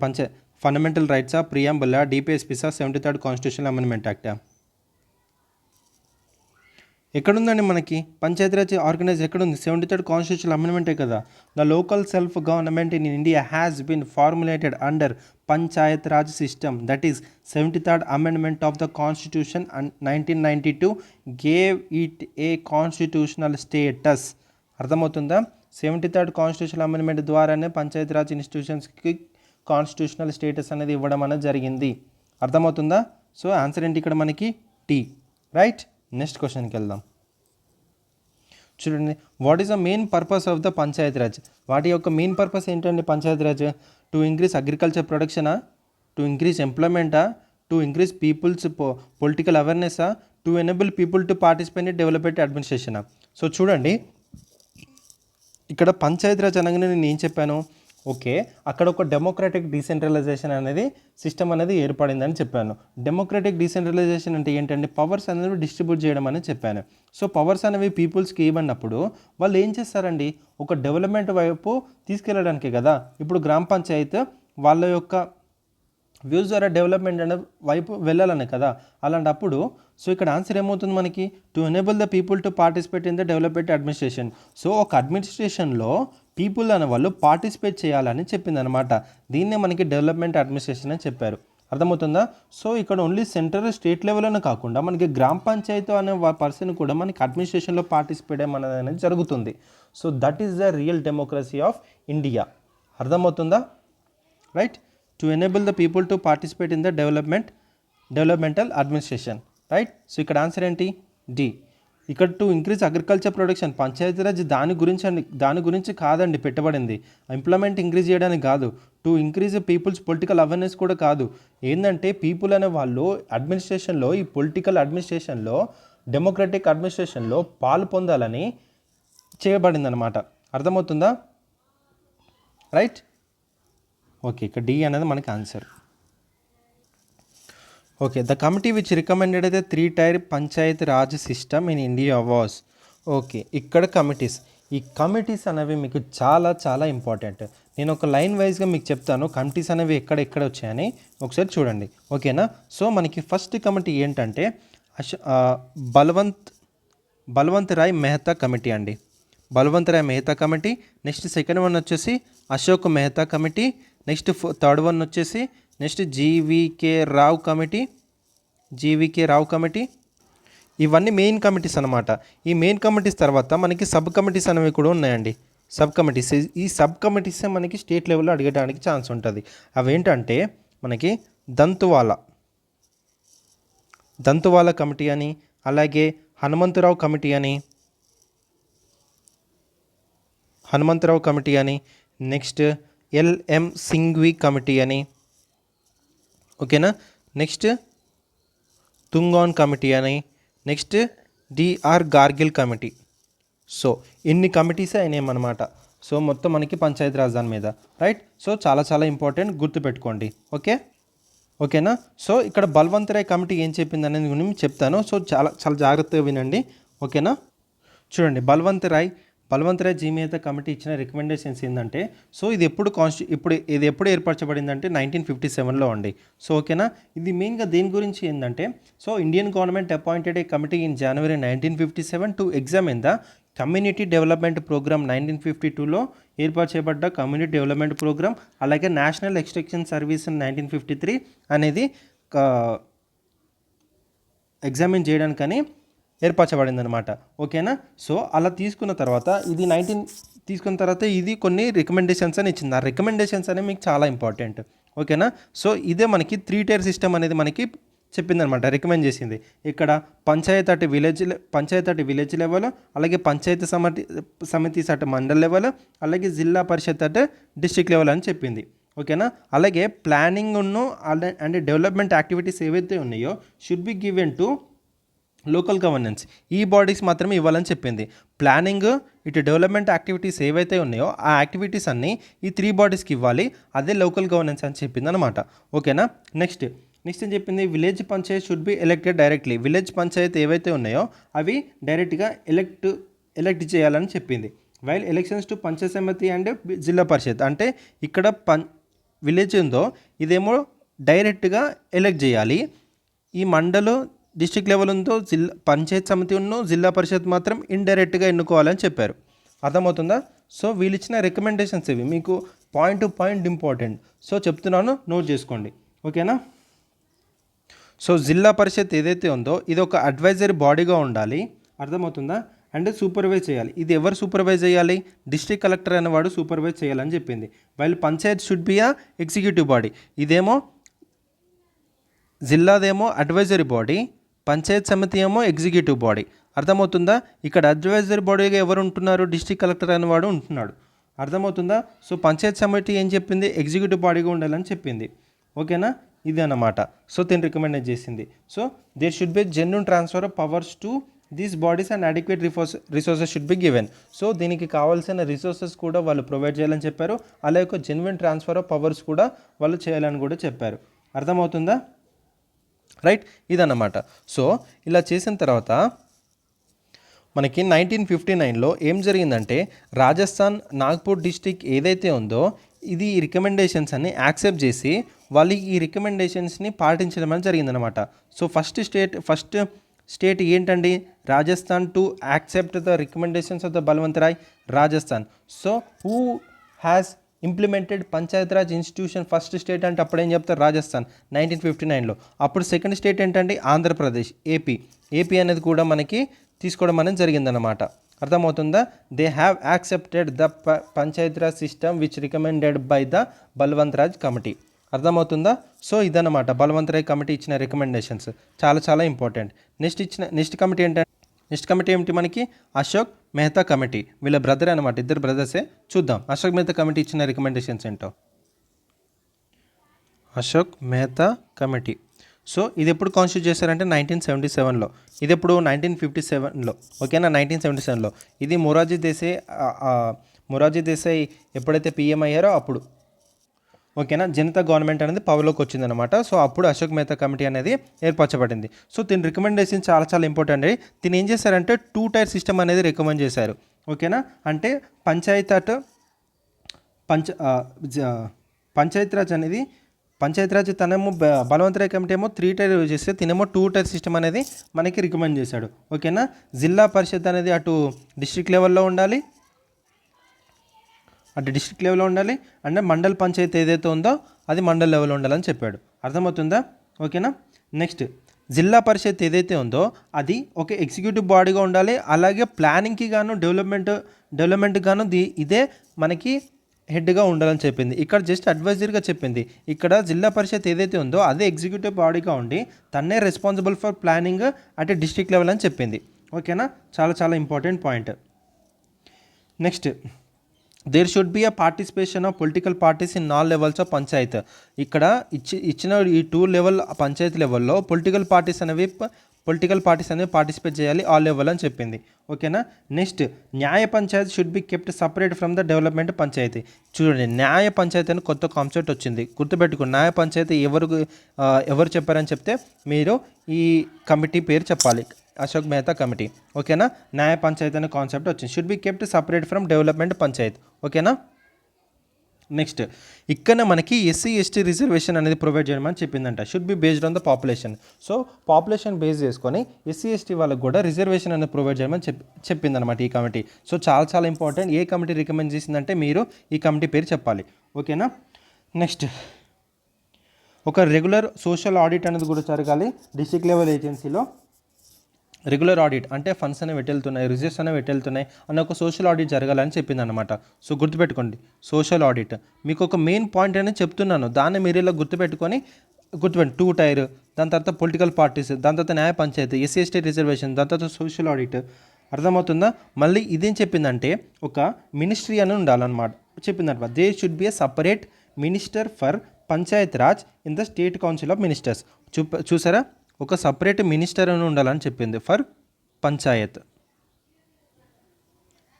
ఫండమెంటల్ రైట్సా, ప్రియాంబులా, డిపిఎస్పీసా, 73rd కాన్స్టిట్యూషనల్ అమెండ్మెంట్ యాక్టా? ఎక్కడుందండి మనకి పంచాయతీరాజ్ ఆర్గనైజ్? ఎక్కడుంది? 73rd కాన్స్టిట్యూషనల్ అమెండ్మెంటే కదా. The local self government in India has been formulated under Panchayati Raj system, that is 73rd amendment of the constitution 1992 gave it a constitutional status. అర్థమవుతుందా? 73rd కాన్స్టిట్యూషనల్ అమెండ్మెంట్ ద్వారానే Panchayati Raj ఇన్స్టిట్యూషన్స్కి constitutional status అనేది ఇవ్వడం అనేది జరిగింది. అర్థమవుతుందా? సో ఆన్సర్ ఏంటి ఇక్కడ మనకి? టీ. రైట్. నెక్స్ట్ క్వశ్చన్కి వెళ్దాం. చూడండి, what is the main purpose of the Panchayati Raj? వాటి యొక్క మెయిన్ పర్పస్ ఏంటండి పంచాయతీరాజ్? టు ఇంక్రీజ్ అగ్రికల్చర్ ప్రొడక్షనా, టు ఇంక్రీజ్ ఎంప్లాయ్మెంటా, టు ఇంక్రీజ్ పీపుల్స్ పొలిటికల్ అవేర్నెస్సా, to enable people to participate in development అడ్మినిస్ట్రేషనా? సో చూడండి, ఇక్కడ పంచాయతీరాజ్ అనగానే నేను ఏం చెప్పాను? ఓకే, అక్కడ ఒక డెమోక్రటిక్ డీసెంట్రలైజేషన్ అనేది సిస్టమ్ అనేది ఏర్పడిందని చెప్పాను. డెమోక్రటిక్ డీసెంట్రలైజేషన్ అంటే ఏంటంటే పవర్స్ అనేవి డిస్ట్రిబ్యూట్ చేయడం అని చెప్పాను. సో పవర్స్ అనేవి పీపుల్స్కి ఇవ్వనప్పుడు వాళ్ళు ఏం చేస్తారండి? ఒక డెవలప్మెంట్ వైపు తీసుకెళ్ళడానికి కదా. ఇప్పుడు గ్రామ పంచాయత్ వాళ్ళ యొక్క వ్యూస్ ద్వారా డెవలప్మెంట్ అనే వైపు వెళ్ళాలని కదా. అలాంటప్పుడు సో ఇక్కడ ఆన్సర్ ఏమవుతుంది మనకి? To enable the people to participate in the development administration. So ఒక అడ్మినిస్ట్రేషన్లో పీపుల్ అనే వాళ్ళు పార్టిసిపేట్ చేయాలని చెప్పింది అనమాట. దీన్నే మనకి డెవలప్మెంట్ అడ్మినిస్ట్రేషన్ అని చెప్పారు. అర్థమవుతుందా? సో ఇక్కడ ఓన్లీ సెంట్రల్ స్టేట్ లెవెల్లోనే కాకుండా మనకి గ్రామ పంచాయతీ అనే పర్సన్ కూడా మనకి అడ్మినిస్ట్రేషన్లో పార్టిసిపేట్ అనేది జరుగుతుంది. So that is the real democracy of India. అర్థమవుతుందా? Right. To enable the people to participate in the developmental administration. Right. So ఇక్కడ ఆన్సర్ ఏంటి? డి. ఇక్కడ to increase agriculture production, Panchayati Raj దాని గురించి కాదండి పెట్టబడింది. ఎంప్లాయ్మెంట్ ఇంక్రీజ్ చేయడానికి కాదు, to increase people's political awareness కూడా కాదు. ఏంటంటే పీపుల్ అనే వాళ్ళు అడ్మినిస్ట్రేషన్లో, ఈ పొలిటికల్ అడ్మినిస్ట్రేషన్లో, డెమోక్రటిక్ అడ్మినిస్ట్రేషన్లో పాలు పొందాలని చేయబడింది అనమాట. అర్థమవుతుందా? రైట్. ఓకే, ఇక్కడ డి అనేది మనకి answer. Okay, the committee which recommended the 3-tier Panchayat Raj system in India was. Okay, ఇక్కడ కమిటీస్ ఈ కమిటీస్ అనేవి మీకు చాలా చాలా ఇంపార్టెంట్. నేను ఒక లైన్ వైజ్గా మీకు చెప్తాను కమిటీస్ అనేవి ఎక్కడ వచ్చాయని ఒకసారి చూడండి, ఓకేనా. సో మనకి ఫస్ట్ కమిటీ ఏంటంటే బల్వంత్ రాయ్ మెహతా కమిటీ అండి. Balwant Rai Mehta committee. Next second one వచ్చేసి Ashok Mehta committee. Next third one వచ్చేసి నెక్స్ట్ జీవీకే రావ్ కమిటీ. ఇవన్నీ మెయిన్ కమిటీస్ అనమాట. ఈ మెయిన్ కమిటీస్ తర్వాత మనకి సబ్ కమిటీస్ అనేవి కూడా ఉన్నాయండి. సబ్ కమిటీస్, ఈ సబ్ కమిటీసే మనకి స్టేట్ లెవెల్లో అడగడానికి ఛాన్స్ ఉంటుంది. అవేంటంటే మనకి దంతువాలా కమిటీ అని, అలాగే హనుమంతరావు కమిటీ అని, నెక్స్ట్ ఎల్ఎం సింఘ్వి కమిటీ అని, ఓకేనా. నెక్స్ట్ తుంగాన్ కమిటీ అని, next D R Gadgil committee. So ఇన్ని కమిటీసే అయినాయన్నమాట. సో మొత్తం మనకి పంచాయతీ రాజ్ దాని మీద, రైట్. సో చాలా చాలా ఇంపార్టెంట్, గుర్తుపెట్టుకోండి, ఓకేనా. సో ఇక్కడ బల్వంత్ రాయ్ కమిటీ ఏం చెప్పింది అనేది నేను చెప్తాను. సో చాలా చాలా జాగ్రత్తగా వినండి, ఓకేనా. చూడండి, బల్వంత్ రాయ్ జీ మెహతా కమిటీ ఇచ్చిన రికమెండేషన్స్ ఏంటంటే, సో ఇది ఎప్పుడు ఏర్పరచబడిందంటే 1957లో అండి. సో ఓకేనా. ఇది మెయిన్గా దేని గురించి ఏంటంటే, so Indian government appointed a committee in January 1957 to examine the community development programme. 1952లో ఏర్పాటు చేయబడ్డ కమ్యూనిటీ డెవలప్మెంట్ ప్రోగ్రామ్, అలాగే నేషనల్ ఎక్స్టెన్షన్ సర్వీస్ 1953 అనేది ఎగ్జామిన్ చేయడానికని ఏర్పరచబడింది అనమాట, ఓకేనా. సో అలా తీసుకున్న తర్వాత ఇది కొన్ని రికమెండేషన్స్ అని ఇచ్చింది. ఆ రికమెండేషన్స్ అనేవి మీకు చాలా ఇంపార్టెంట్, ఓకేనా. సో ఇదే మనకి 3 టైర్ సిస్టమ్ అనేది మనకి చెప్పిందనమాట, రికమెండ్ చేసింది. ఇక్కడ పంచాయత్ అటు విలేజ్ లెవెల్, అలాగే పంచాయతీ సమితి అటు మండల్ లెవెల్, అలాగే జిల్లా పరిషత్ అటు డిస్ట్రిక్ట్ లెవెల్ అని చెప్పింది, ఓకేనా. అలాగే ప్లానింగ్ అండ్ డెవలప్మెంట్ యాక్టివిటీస్ ఏవైతే ఉన్నాయో should be given to local governance. ఈ బాడీస్ మాత్రమే ఇవ్వాలని చెప్పింది. ప్లానింగ్ ఇటు డెవలప్మెంట్ యాక్టివిటీస్ ఏవైతే ఉన్నాయో ఆ యాక్టివిటీస్ అన్నీ ఈ 3 బాడీస్కి ఇవ్వాలి, అదే లోకల్ గవర్నెన్స్ అని చెప్పింది అనమాట, ఓకేనా. నెక్స్ట్ ఏం చెప్పింది, village Panchayat should be elected directly. Village Panchayat ఏవైతే ఉన్నాయో అవి డైరెక్ట్గా ఎలెక్ట్ చేయాలని చెప్పింది. వైల్ ఎలక్షన్స్ టు పంచాయత్ సమితి అండ్ జిల్లా పరిషత్, అంటే ఇక్కడ విలేజ్ ఉందో ఇదేమో డైరెక్ట్గా ఎలెక్ట్ చేయాలి. ఈ మండలు డిస్ట్రిక్ట్ లెవెల్ ఉందో పంచాయత్ సమితి జిల్లా పరిషత్ మాత్రం ఇండైరెక్ట్గా ఎన్నుకోవాలని చెప్పారు, అర్థమవుతుందా. సో వీళ్ళు ఇచ్చిన రికమెండేషన్స్ ఇవి మీకు point to point important. So చెప్తున్నాను, నోట్ చేసుకోండి, ఓకేనా. సో జిల్లా పరిషత్ ఏదైతే ఉందో ఇది ఒక అడ్వైజరీ బాడీగా ఉండాలి, అర్థమవుతుందా. అండ్ సూపర్వైజ్ చేయాలి. ఇది ఎవరు సూపర్వైజ్ చేయాలి, డిస్ట్రిక్ట్ కలెక్టర్ అనేవాడు సూపర్వైజ్ చేయాలని చెప్పింది. While Panchayat should be a executive body. ఇదేమో జిల్లాదేమో అడ్వైజరీ బాడీ, పంచాయత్ సమితి ఏమో ఎగ్జిక్యూటివ్ బాడీ, అర్థమవుతుందా. ఇక్కడ అడ్వైజరీ బాడీగా ఎవరు ఉంటున్నారు, డిస్ట్రిక్ట్ కలెక్టర్ అనేవాడు ఉంటున్నాడు, అర్థమవుతుందా. సో పంచాయత్ సమితి ఏం చెప్పింది, ఎగ్జిక్యూటివ్ బాడీగా ఉండాలని చెప్పింది, ఓకేనా. ఇది అన్నమాట. సో దీన్ని రికమెండ్ చేసింది. So there should be genuine transfer of powers to these bodies and adequate resources should be given. So దీనికి కావాల్సిన రిసోర్సెస్ కూడా వాళ్ళు ప్రొవైడ్ చేయాలని చెప్పారు, అలాగే జెన్యూన్ ట్రాన్స్ఫర్ ఆఫ్ పవర్స్ కూడా వాళ్ళు చేయాలని కూడా చెప్పారు, అర్థమవుతుందా, రైట్. ఇదన్నమాట. సో ఇలా చేసిన తర్వాత మనకి 1959లో ఏం జరిగిందంటే, రాజస్థాన్ నాగ్పూర్ డిస్టిక్ ఏదైతే ఉందో ఇది ఈ రికమెండేషన్స్ అన్ని యాక్సెప్ట్ చేసి వాళ్ళు ఈ రికమెండేషన్స్ని పాటించడం అని జరిగిందనమాట. సో ఫస్ట్ స్టేట్ ఏంటండి, Rajasthan to accept the recommendations of the Balwant Rai, Rajasthan. So who has implemented panchayat raj institution, first state అంటే అప్పుడు ఏం చెప్తారు, రాజస్థాన్ 1959లో. అప్పుడు సెకండ్ స్టేట్ ఏంటండి, ఆంధ్రప్రదేశ్, ఏపీ అనేది కూడా మనకి తీసుకోవడం అనేది జరిగిందనమాట, అర్థమవుతుందా. They have accepted the Panchayat Raj system which recommended by the Balwant Raj committee, అర్థమవుతుందా. సో ఇదన్నమాట బల్వంత్ రాయ్ కమిటీ ఇచ్చిన రికమెండేషన్స్, చాలా చాలా ఇంపార్టెంట్. నెక్స్ట్ కమిటీ ఏమిటి మనకి, అశోక్ మెహతా కమిటీ. వీళ్ళ బ్రదర్ అనమాట, ఇద్దరు బ్రదర్సే. చూద్దాం అశోక్ మెహతా కమిటీ ఇచ్చిన రికమెండేషన్స్ ఏంటో. అశోక్ మెహతా కమిటీ. సో ఇది ఎప్పుడు కాన్స్టిట్యూట్ చేశారంటే 1977లో. ఇది ఎప్పుడు 1957లో, ఓకేనా, 1977లో. ఇది మొరార్జీ దేశాయ్ ఎప్పుడైతే పిఎం అయ్యారో అప్పుడు, ఓకేనా, జనతా గవర్నమెంట్ అనేది పవర్లోకి వచ్చిందనమాట. సో అప్పుడు అశోక్ మెహతా కమిటీ అనేది ఏర్పరచబడింది. సో దీని రికమెండేషన్ చాలా చాలా ఇంపార్టెంట్ అండి. దీన్ని ఏం చేశారంటే 2 టైర్ సిస్టమ్ అనేది రికమెండ్ చేశారు. ఓకేనా. అంటే పంచాయతీరాజ్ అనేది పంచాయతీరాజ్ తనేమో బలవంతరాయ్ కమిటీ ఏమో 3 టైర్ యూజ్ చేస్తే తినేమో 2 టైర్ సిస్టమ్ అనేది మనకి రికమెండ్ చేశాడు. ఓకేనా. జిల్లా పరిషత్ అనేది అటు డిస్ట్రిక్ట్ లెవెల్లో ఉండాలి, అంటే మండల్ పంచాయతీ ఏదైతే ఉందో అది మండల్ లెవెల్లో ఉండాలని చెప్పాడు. అర్థమవుతుందా? ఓకేనా. నెక్స్ట్ జిల్లా పరిషత్ ఏదైతే ఉందో అది ఒక ఎగ్జిక్యూటివ్ బాడీగా ఉండాలి, అలాగే ప్లానింగ్కి గాను డెవలప్మెంట్కి గాను ఇదే మనకి హెడ్గా ఉండాలని చెప్పింది. ఇక్కడ జస్ట్ అడ్వైజర్గా చెప్పింది. ఇక్కడ జిల్లా పరిషత్ ఏదైతే ఉందో అదే ఎగ్జిక్యూటివ్ బాడీగా ఉండి తన్నే responsible for planning at district level అని చెప్పింది. ఓకేనా. చాలా చాలా important point. Next there should be a participation of political parties in all levels of panchayat. ఇక్కడ ఇచ్చిన ఈ 2 లెవెల్ పంచాయతీ లెవెల్లో పొలిటికల్ పార్టీస్ అనేవి పార్టిసిపేట్ చేయాలి ఆల్ లెవెల్ అని చెప్పింది. ఓకేనా. Next nyaya panchayati should be kept separate from the development panchayati. చూడండి, న్యాయ పంచాయతీ అని కొత్త కాన్సెప్ట్ వచ్చింది, గుర్తుపెట్టుకోండి. న్యాయ పంచాయతీ ఎవరు చెప్పారని చెప్తే మీరు ఈ కమిటీ పేరు చెప్పాలి, అశోక్ మెహతా కమిటీ. ఓకేనా. న్యాయ పంచాయతీ అనే కాన్సెప్ట్ వచ్చింది. Should be kept separate from development panchayat. ఓకేనా. నెక్స్ట్ ఇక్కడ మనకి ఎస్సీ ఎస్టీ రిజర్వేషన్ అనేది ప్రొవైడ్ చేయమని చెప్పిందంట. Should be based on the population. So population base చేసుకొని ఎస్సీ ఎస్టీ వాళ్ళకి కూడా రిజర్వేషన్ అనేది ప్రొవైడ్ చేయమని చెప్పిందనమాట ఈ కమిటీ. సో చాలా చాలా ఇంపార్టెంట్. ఏ కమిటీ రికమెండ్ చేసిందంటే మీరు ఈ కమిటీ పేరు చెప్పాలి. ఓకేనా. నెక్స్ట్ ఒక రెగ్యులర్ సోషల్ ఆడిట్ అనేది కూడా జరగాలి డిస్ట్రిక్ట్ లెవెల్ ఏజెన్సీలో. రెగ్యులర్ ఆడిట్ అంటే ఫండ్స్ అనేవి వెళ్తున్నాయి, రిజర్వ్స్ అనేవి వెళ్తున్నాయి అన్న ఒక సోషల్ ఆడిట్ జరగాలని చెప్పింది అనమాట. సో గుర్తుపెట్టుకోండి, సోషల్ ఆడిట్ మీకు ఒక మెయిన్ పాయింట్ అనేది చెప్తున్నాను, దాన్ని మీరు ఇలా గుర్తుపెట్టుకొని 2 టైర్, దాని తర్వాత పొలిటికల్ పార్టీస్, దాని తర్వాత న్యాయ పంచాయతీ, ఎస్సీ ఎస్టీ రిజర్వేషన్, దాని తర్వాత సోషల్ ఆడిట్. అర్థమవుతుందా? మళ్ళీ ఇదేం చెప్పిందంటే ఒక మినిస్ట్రీ అని ఉండాలన్నమాట చెప్పిందన్నమాట. They should be a separate minister for panchayat raj in the state council of ministers. చూసారా, ఒక సపరేట్ మినిస్టర్ అని ఉండాలని చెప్పింది ఫర్ పంచాయత్.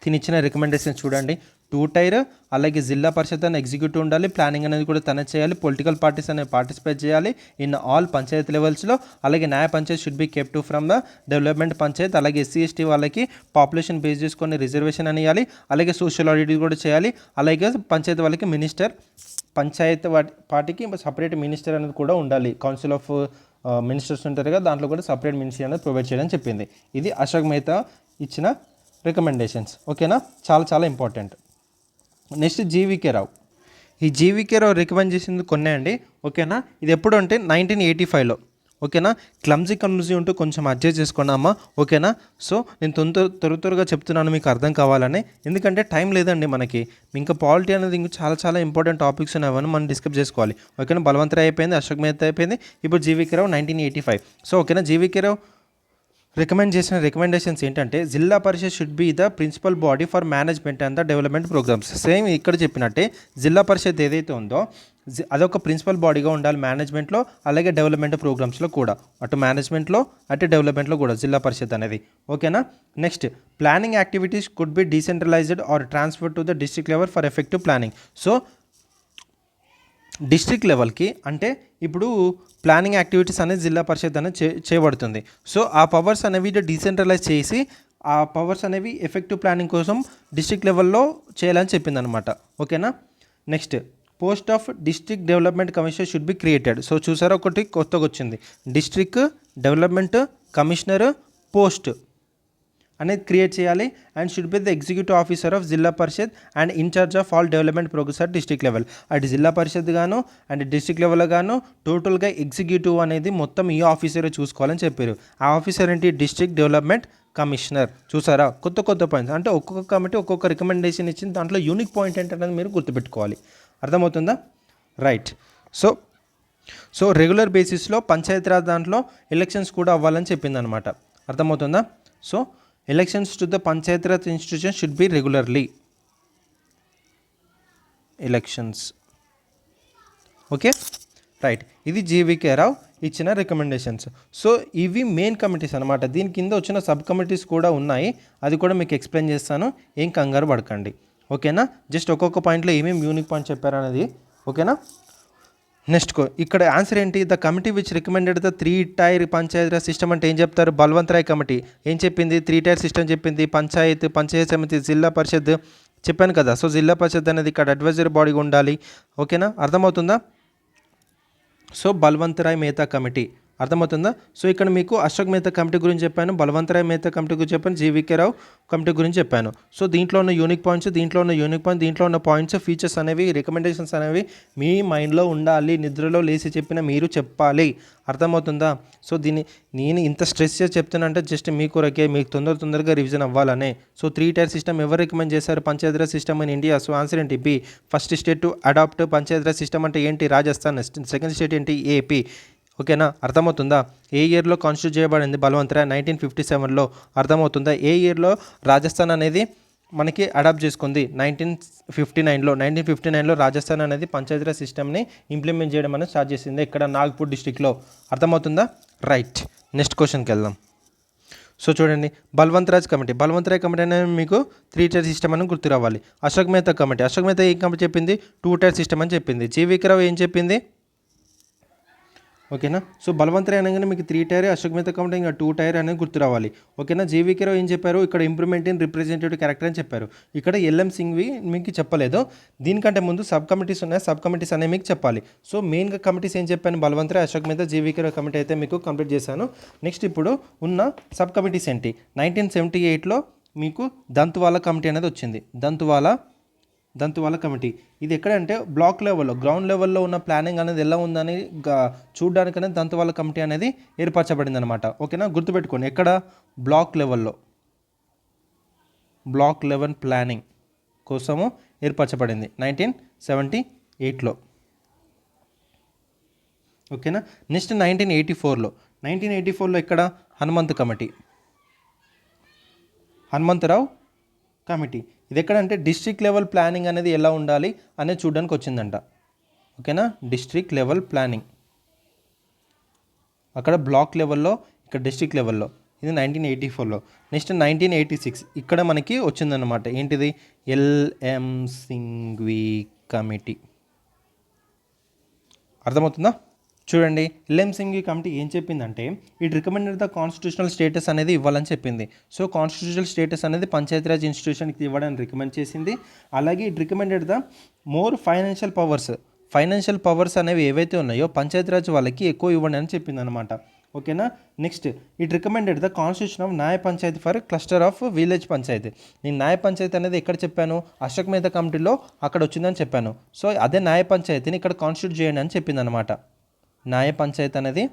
తినిచ్చిన రికమెండేషన్ చూడండి, 2 టైర్, అలాగే జిల్లా పరిషత్ అని ఎగ్జిక్యూటివ్ ఉండాలి, ప్లానింగ్ అనేది కూడా తనే చేయాలి, పొలిటికల్ పార్టీస్ అనేవి పార్టిసిపేట్ చేయాలి ఇన్ ఆల్ పంచాయత్ లెవెల్స్లో, అలాగే న్యాయ Panchayat should be kept from the development Panchayat, అలాగే ఎస్సీ ఎస్టీ వాళ్ళకి పాపులేషన్ బేస్ చేసుకొని రిజర్వేషన్ అని ఇవ్వాలి, అలాగే సోషల్ ఆడిట్ కూడా చేయాలి, అలాగే పంచాయతీ వాళ్ళకి మినిస్టర్, పంచాయత్ పార్టీకి సపరేట్ మినిస్టర్ అనేది కూడా ఉండాలి. కౌన్సిల్ ఆఫ్ మినిస్టర్స్ ఉంటారు కదా, దాంట్లో కూడా సపరేట్ మినిస్టర్ అనేది ప్రొవైడ్ చేయడం చెప్పింది. ఇది అశోక్ మెహతా ఇచ్చిన రికమెండేషన్స్. ఓకేనా, చాలా చాలా ఇంపార్టెంట్. నెక్స్ట్ జీవీకే రావు. ఈ జీవీకే రావు రికమెండ్ చేసింది కొన్నే అండి. ఓకేనా, ఇది ఎప్పుడు అంటే 1985లో. ఓకేనా, క్లమ్జీ ఉంటూ కొంచెం అడ్జస్ట్ చేసుకోండి అమ్మ. ఓకేనా. సో నేను త్వరగా చెప్తున్నాను మీకు అర్థం కావాలని, ఎందుకంటే టైం లేదండి మనకి. ఇంకా పాలిటీ అనేది ఇంకా చాలా చాలా ఇంపార్టెంట్ టాపిక్స్ ఉన్నాయని మనం డిస్కస్ చేసుకోవాలి. ఓకేనా, బలవంతరాయ్ అయిపోయింది, అశోక్ మెహతా అయిపోయింది, ఇప్పుడు జీవీకే రావు 1985. సో ఓకేనా, జీవీకే రావు రికమెండ్ చేసిన రికమెండేషన్స్ ఏంటంటే Zilla Parishad should be the principal body for management and the development programmes. Same ఇక్కడ చెప్పినట్టే జిల్లా పరిషత్ ఏదైతే ఉందో అదొక ప్రిన్సిపల్ బాడీగా ఉండాలి మేనేజ్మెంట్లో, అలాగే డెవలప్మెంట్ ప్రోగ్రామ్స్లో కూడా, అటు మేనేజ్మెంట్లో అటు డెవలప్మెంట్లో కూడా జిల్లా పరిషత్ అనేది. ఓకేనా. Next planning activities could be decentralized or transfer to the district level for effective planning. So district లెవెల్కి అంటే ఇప్పుడు ప్లానింగ్ యాక్టివిటీస్ అనేది జిల్లా పరిషత్ అనేది చేయబడుతుంది. సో ఆ పవర్స్ అనేవి డీసెంట్రలైజ్ చేసి ఆ పవర్స్ అనేవి ఎఫెక్టివ్ ప్లానింగ్ కోసం డిస్ట్రిక్ట్ లెవెల్లో చేయాలని చెప్పింది అనమాట. ఓకేనా. Next post of district development commissioner should be created. So చూసారా, ఒకటి కొత్తగా వచ్చింది, డిస్ట్రిక్ట్ డెవలప్మెంట్ కమిషనర్ పోస్ట్ అనేది క్రియేట్ చేయాలి. And should be the executive officer of Zilla Parishad and in charge of all development progress at district level. అటు జిల్లా పరిషత్ గాను and district level గాను టోటల్గా ఎగ్జిక్యూటివ్ అనేది మొత్తం ఈ ఆఫీసరే చూసుకోవాలని చెప్పారు. ఆ ఆఫీసర్ ఏంటి? District development commissioner. చూసారా, కొత్త పాయింట్స్ అంటే ఒక్కొక్క కమిటీ ఒక్కొక్క రికమెండేషన్ ఇచ్చింది, దాంట్లో యూనిక్ పాయింట్ ఏంటనేది మీరు గుర్తుపెట్టుకోవాలి. అర్థమవుతుందా? రైట్. సో రెగ్యులర్ బేసిస్లో పంచాయతీరాజ్ దాంట్లో ఎలక్షన్స్ కూడా అవ్వాలని చెప్పింది అనమాట. అర్థమవుతుందా? So elections to the Panchayati Raj institution should be regularly elections. Okay, right. ఇది జీవీకే రావు ఇచ్చిన రికమెండేషన్స్. సో ఇవి మెయిన్ కమిటీస్ అనమాట. దీని కింద వచ్చిన సబ్ కమిటీస్ కూడా ఉన్నాయి, అది కూడా మీకు ఎక్స్ప్లెయిన్ చేస్తాను, ఏం కంగారు పడకండి. ఓకేనా, జస్ట్ ఒక్కొక్క పాయింట్లో ఏమేమి యూనిక్ పాయింట్ చెప్పారనేది. ఓకేనా. నెక్స్ట్ ఇక్కడ ఆన్సర్ ఏంటి? The committee which recommended the 3 tier panchayati raj system అంటే ఏం చెప్తారు? బల్వంతరాయ్ కమిటీ ఏం చెప్పింది? 3 టైర్ సిస్టమ్ చెప్పింది. పంచాయత్ సమితి, జిల్లా పరిషత్ చెప్పాను కదా. సో జిల్లా పరిషత్ అనేది ఇక్కడ అడ్వైజరీ బాడీగా ఉండాలి. ఓకేనా, అర్థమవుతుందా? సో బల్వంతరాయ్ మెహతా కమిటీ అర్థమవుతుందా? సో ఇక్కడ మీకు అశోక్ మెహతా కమిటీ గురించి చెప్పాను, బల్వంతరాయ్ మెహతా కమిటీ గురించి చెప్పాను, జీవీకే రావు కమిటీ గురించి చెప్పాను. సో దీంట్లో ఉన్న యూనిక్ పాయింట్స్, దీంట్లో ఉన్న పాయింట్స్, ఫీచర్స్ అనేవి, రికమెండేషన్స్ అనేవి మీ మైండ్లో ఉండాలి. నిద్రలో లేచి చెప్పిన మీరు చెప్పాలి. అర్థమవుతుందా? సో నేను ఇంత స్ట్రెస్ చేసి చెప్తున్నా అంటే జస్ట్ మీ కొరకే, మీకు తొందరగా రివిజన్ అవ్వాలనే. సో 3 టైర్ సిస్టమ్ ఎవరు రికమెండ్ చేశారు? Panchayati Raj system in India. So answer ఏంటి? B. First state to adopt Panchayati Raj system అంటే ఏంటి? రాజస్థాన్. సెకండ్ స్టేట్ ఏంటి? ఏపీ. ఓకేనా, అర్థమవుతుందా? ఏ ఇయర్లో కాన్స్టిట్యూట్ చేయబడింది బల్వంతరాయ్? 1957లో. అర్థమవుతుందా? ఏ ఇయర్లో రాజస్థాన్ అనేది మనకి అడాప్ట్ చేసుకుంది? 1959లో రాజస్థాన్ అనేది పంచాయతీరాజ్ సిస్టమ్ని ఇంప్లిమెంట్ చేయడం అనేది స్టార్ట్ చేసింది. ఇక్కడ నాగ్పూర్ డిస్టిక్లో. అర్థమవుతుందా? రైట్, నెక్స్ట్ క్వశ్చన్కి వెళ్దాం. సో చూడండి, బల్వంతరాయ్ కమిటీ అనేది మీకు 3 టైర్ సిస్టమ్ అని గుర్తు రావాలి. అశోక్ మెహతా ఏం కమిటీ చెప్పింది? 2 టైర్ సిస్టమ్ అని చెప్పింది. జీవీకే రావు ఏం చెప్పింది? ఓకేనా, సో బల్వంతరాయ్ అనగానే మీకు 3 టైర్, అశోక్ మెహతా కమిటీ ఇంకా 2 టైర్ అనేది గుర్తు రావాలి. ఓకేనా, జీవీకే రావు ఏం చెప్పారు? ఇక్కడ ఇంప్రూవ్మెంట్ ఇన్ రిప్రజెంటేటివ్ క్యారెక్టర్ అని చెప్పారు. ఇక్కడ ఎల్ఎం సింఘ్వి మీకు చెప్పలేదు. దీనికంటే ముందు సబ్ కమిటీస్ ఉన్నాయి, సబ్ కమిటీస్ అనేవి మీకు చెప్పాలి. సో మెయిన్గా కమిటీస్ ఏం చెప్పాను? బల్వంతరాయ్, అశోక్ మెహతా, జీవీకే రావు కమిటీ అయితే మీకు కంప్లీట్ చేశాను. నెక్స్ట్ ఇప్పుడు ఉన్న సబ్ కమిటీస్ ఏంటి? 1978లో మీకు దంతువాలా కమిటీ అనేది వచ్చింది. దంతువాలా కమిటీ ఇది ఎక్కడంటే బ్లాక్ లెవెల్లో, గ్రౌండ్ లెవెల్లో ఉన్న ప్లానింగ్ అనేది ఎలా ఉందని చూడడానికనే దంతువాలా కమిటీ అనేది ఏర్పరచబడింది అనమాట. ఓకేనా, గుర్తుపెట్టుకోండి, ఎక్కడ? బ్లాక్ లెవెల్ ప్లానింగ్ కోసము ఏర్పరచబడింది 1978లో. ఓకేనా, నెక్స్ట్ 1984లో ఇక్కడ హనుమంతరావు కమిటీ. ఇది ఎక్కడంటే డిస్ట్రిక్ట్ లెవెల్ ప్లానింగ్ అనేది ఎలా ఉండాలి అనేది చూడడానికి వచ్చిందంట. ఓకేనా, డిస్ట్రిక్ట్ లెవెల్ ప్లానింగ్ అక్కడ బ్లాక్ లెవెల్లో, ఇక్కడ డిస్ట్రిక్ట్ లెవెల్లో. ఇది 1984లో. నెక్స్ట్ 1986 ఇక్కడ మనకి వచ్చిందన్నమాట. ఏంటిది? LM Singhvi committee. అర్థమవుతుందా? చూడండి, ఎల్ఎం సింఘ్వి కమిటీ ఏం చెప్పిందంటే it recommended the constitutional status అనేది ఇవ్వాలని చెప్పింది. సో కాన్స్టిట్యూషనల్ స్టేటస్ అనేది పంచాయతీరాజ్ ఇన్స్టిట్యూషన్కి ఇవ్వడానికి రికమెండ్ చేసింది. అలాగే it recommended the more financial powers అనేవి ఏవైతే ఉన్నాయో పంచాయతీరాజ్ వాళ్ళకి ఎక్కువ ఇవ్వండి అని చెప్పింది అనమాట. ఓకేనా, next it recommended the constitution of Nyaya Panchayat for cluster of village panchayat. నేను న్యాయ పంచాయతీ అనేది ఎక్కడ చెప్పాను? అశోక్ మెహతా కమిటీలో అక్కడ వచ్చిందని చెప్పాను. సో అదే న్యాయ పంచాయతీని ఇక్కడ కాన్స్టిట్యూట్ చేయండి అని చెప్పింది అనమాట. న్యాయ పంచాయతీ అనేది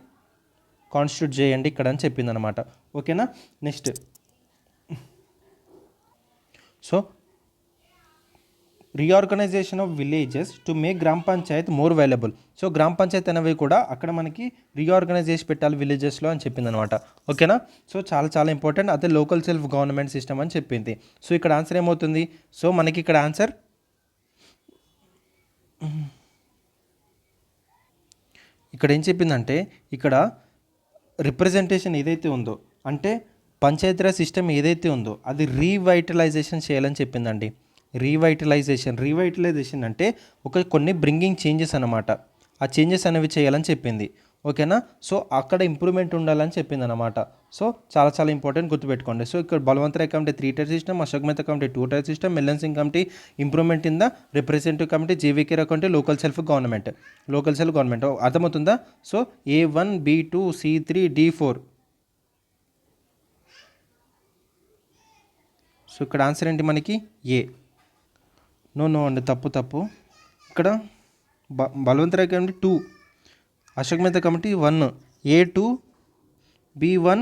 కాన్స్టిట్యూట్ చేయండి ఇక్కడ అని చెప్పింది అనమాట. ఓకేనా, next so reorganisation of villages to make గ్రామ పంచాయత్ మోర్ అవైలబుల్. సో గ్రామ పంచాయతీ అనేవి కూడా అక్కడ మనకి రీఆర్గనైజ్ చేసి పెట్టాలి విలేజెస్లో అని చెప్పింది అనమాట. ఓకేనా, సో చాలా ఇంపార్టెంట్. అదే లోకల్ సెల్ఫ్ గవర్నమెంట్ సిస్టమ్ అని చెప్పింది. సో ఇక్కడ ఆన్సర్ ఏమవుతుంది? సో మనకి ఇక్కడ ఆన్సర్ ఇక్కడ ఏం చెప్పిందంటే ఇక్కడ రిప్రజెంటేషన్ ఏదైతే ఉందో అంటే పంచాయతీరాజ్ సిస్టమ్ ఏదైతే ఉందో అది రీవైటలైజేషన్ చేయాలని చెప్పిందండి. రీవైటలైజేషన్ అంటే కొన్ని బ్రింగింగ్ చేంజెస్ అనమాట. ఆ చేంజెస్ అనేవి చేయాలని చెప్పింది. ఓకేనా, సో అక్కడ ఇంప్రూవ్మెంట్ ఉండాలని చెప్పింది అనమాట. సో చాలా ఇంపార్టెంట్, గుర్తుపెట్టుకోండి. సో ఇక్కడ Balwantrai committee 3 tier system, Ashok Mehta committee 2 tier system, L N Singh committee improvement in the representative committee, G V K Rao committee local self government. అర్థమవుతుందా? So A1 B2 C3 D4. So ఇక్కడ ఆన్సర్ ఏంటి మనకి? ఏ. నో అండి, తప్పు. ఇక్కడ Balwantrai committee 2, Ashok Mehta committee 1, A2 B1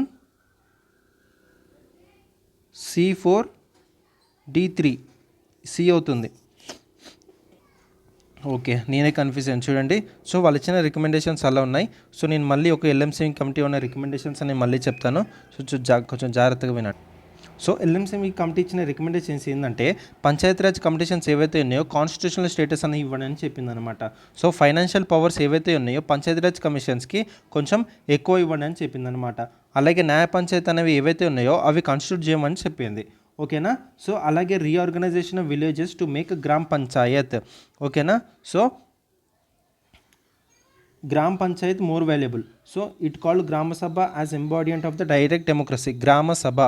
C4 D3 C అవుతుంది. Okay, నేనే confuse అయ్యాను చూడండి. సో వాళ్ళు ఇచ్చిన రికమెండేషన్స్ అలా ఉన్నాయి. సో నేను మళ్ళీ ఒక ఎల్ఎంసీ కమిటీ ఉన్న రికమెండేషన్స్ అని మళ్ళీ చెప్తాను. సో కొంచెం జాగ్రత్తగా వినండి. సో ఎల్ఎంసీ కమిటీ ఇచ్చిన రికమెండేషన్స్ ఏంటంటే పంచాయతీరాజ్ కమిటీషన్స్ ఏవైతే ఉన్నాయో కాన్స్టిట్యూషనల్ స్టేటస్ అని ఇవ్వండి అని చెప్పింది అనమాట. సో ఫైనాన్షియల్ పవర్స్ ఏవైతే ఉన్నాయో పంచాయతీరాజ్ కమిషన్స్కి కొంచెం ఎక్కువ ఇవ్వండి అని చెప్పింది అనమాట. అలాగే న్యాయ పంచాయతీ అనేవి ఏవైతే ఉన్నాయో అవి కాన్స్టిట్యూట్ చేయమని చెప్పింది. ఓకేనా, సో అలాగే reorganisation of villages to make gram panchayat. ఓకేనా, so gram panchayat more valuable. So it called gram sabha as embodiment of the direct democracy. Gram sabha,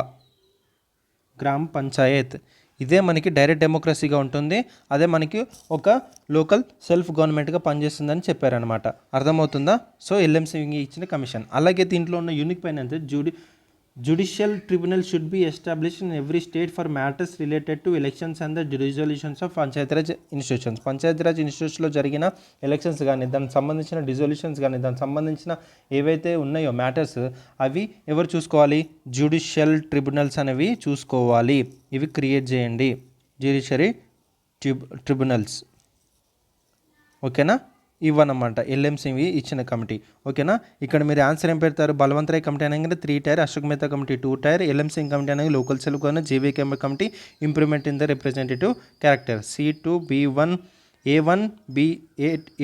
గ్రామ పంచాయత్ ఇదే మనకి డైరెక్ట్ డెమోక్రసీగా ఉంటుంది, అదే మనకి ఒక లోకల్ సెల్ఫ్ గవర్నమెంట్గా పనిచేస్తుందని చెప్పారనమాట. అర్థమవుతుందా? సో ఎల్ఎంసీ ఇచ్చిన కమిషన్. అలాగే దీంట్లో ఉన్న యూనిక్ పైన అంటే judicial tribunal should be established in every state for matters related to elections and the resolutions of Panchayati Raj institutions. పంచాయతీరాజ్ ఇన్స్టిట్యూషన్లో జరిగిన ఎలక్షన్స్ కానీ, దానికి సంబంధించిన డిజల్యూషన్స్ కానీ, దానికి సంబంధించిన ఏవైతే ఉన్నాయో మ్యాటర్స్ అవి ఎవరు చూసుకోవాలి? జ్యుడిషియల్ ట్రిబ్యునల్స్ అనేవి చూసుకోవాలి. ఇవి క్రియేట్ చేయండి, జ్యుడిషియరీ ట్రిబ్యునల్స్. ఓకేనా? ఇవ్వనమాట ఎల్ఎంసీవి ఇచ్చిన కమిటీ. ఓకేనా? ఇక్కడ మీరు ఆన్సర్ ఏం పెడతారు? బలవంతరాయ్ కమిటీ అనగానే 3 tier, Ashok Mehta committee 2 tier, L M C committee అనేది local cell governor, J V K committee improvement in the representative character. C2 B1 A1 B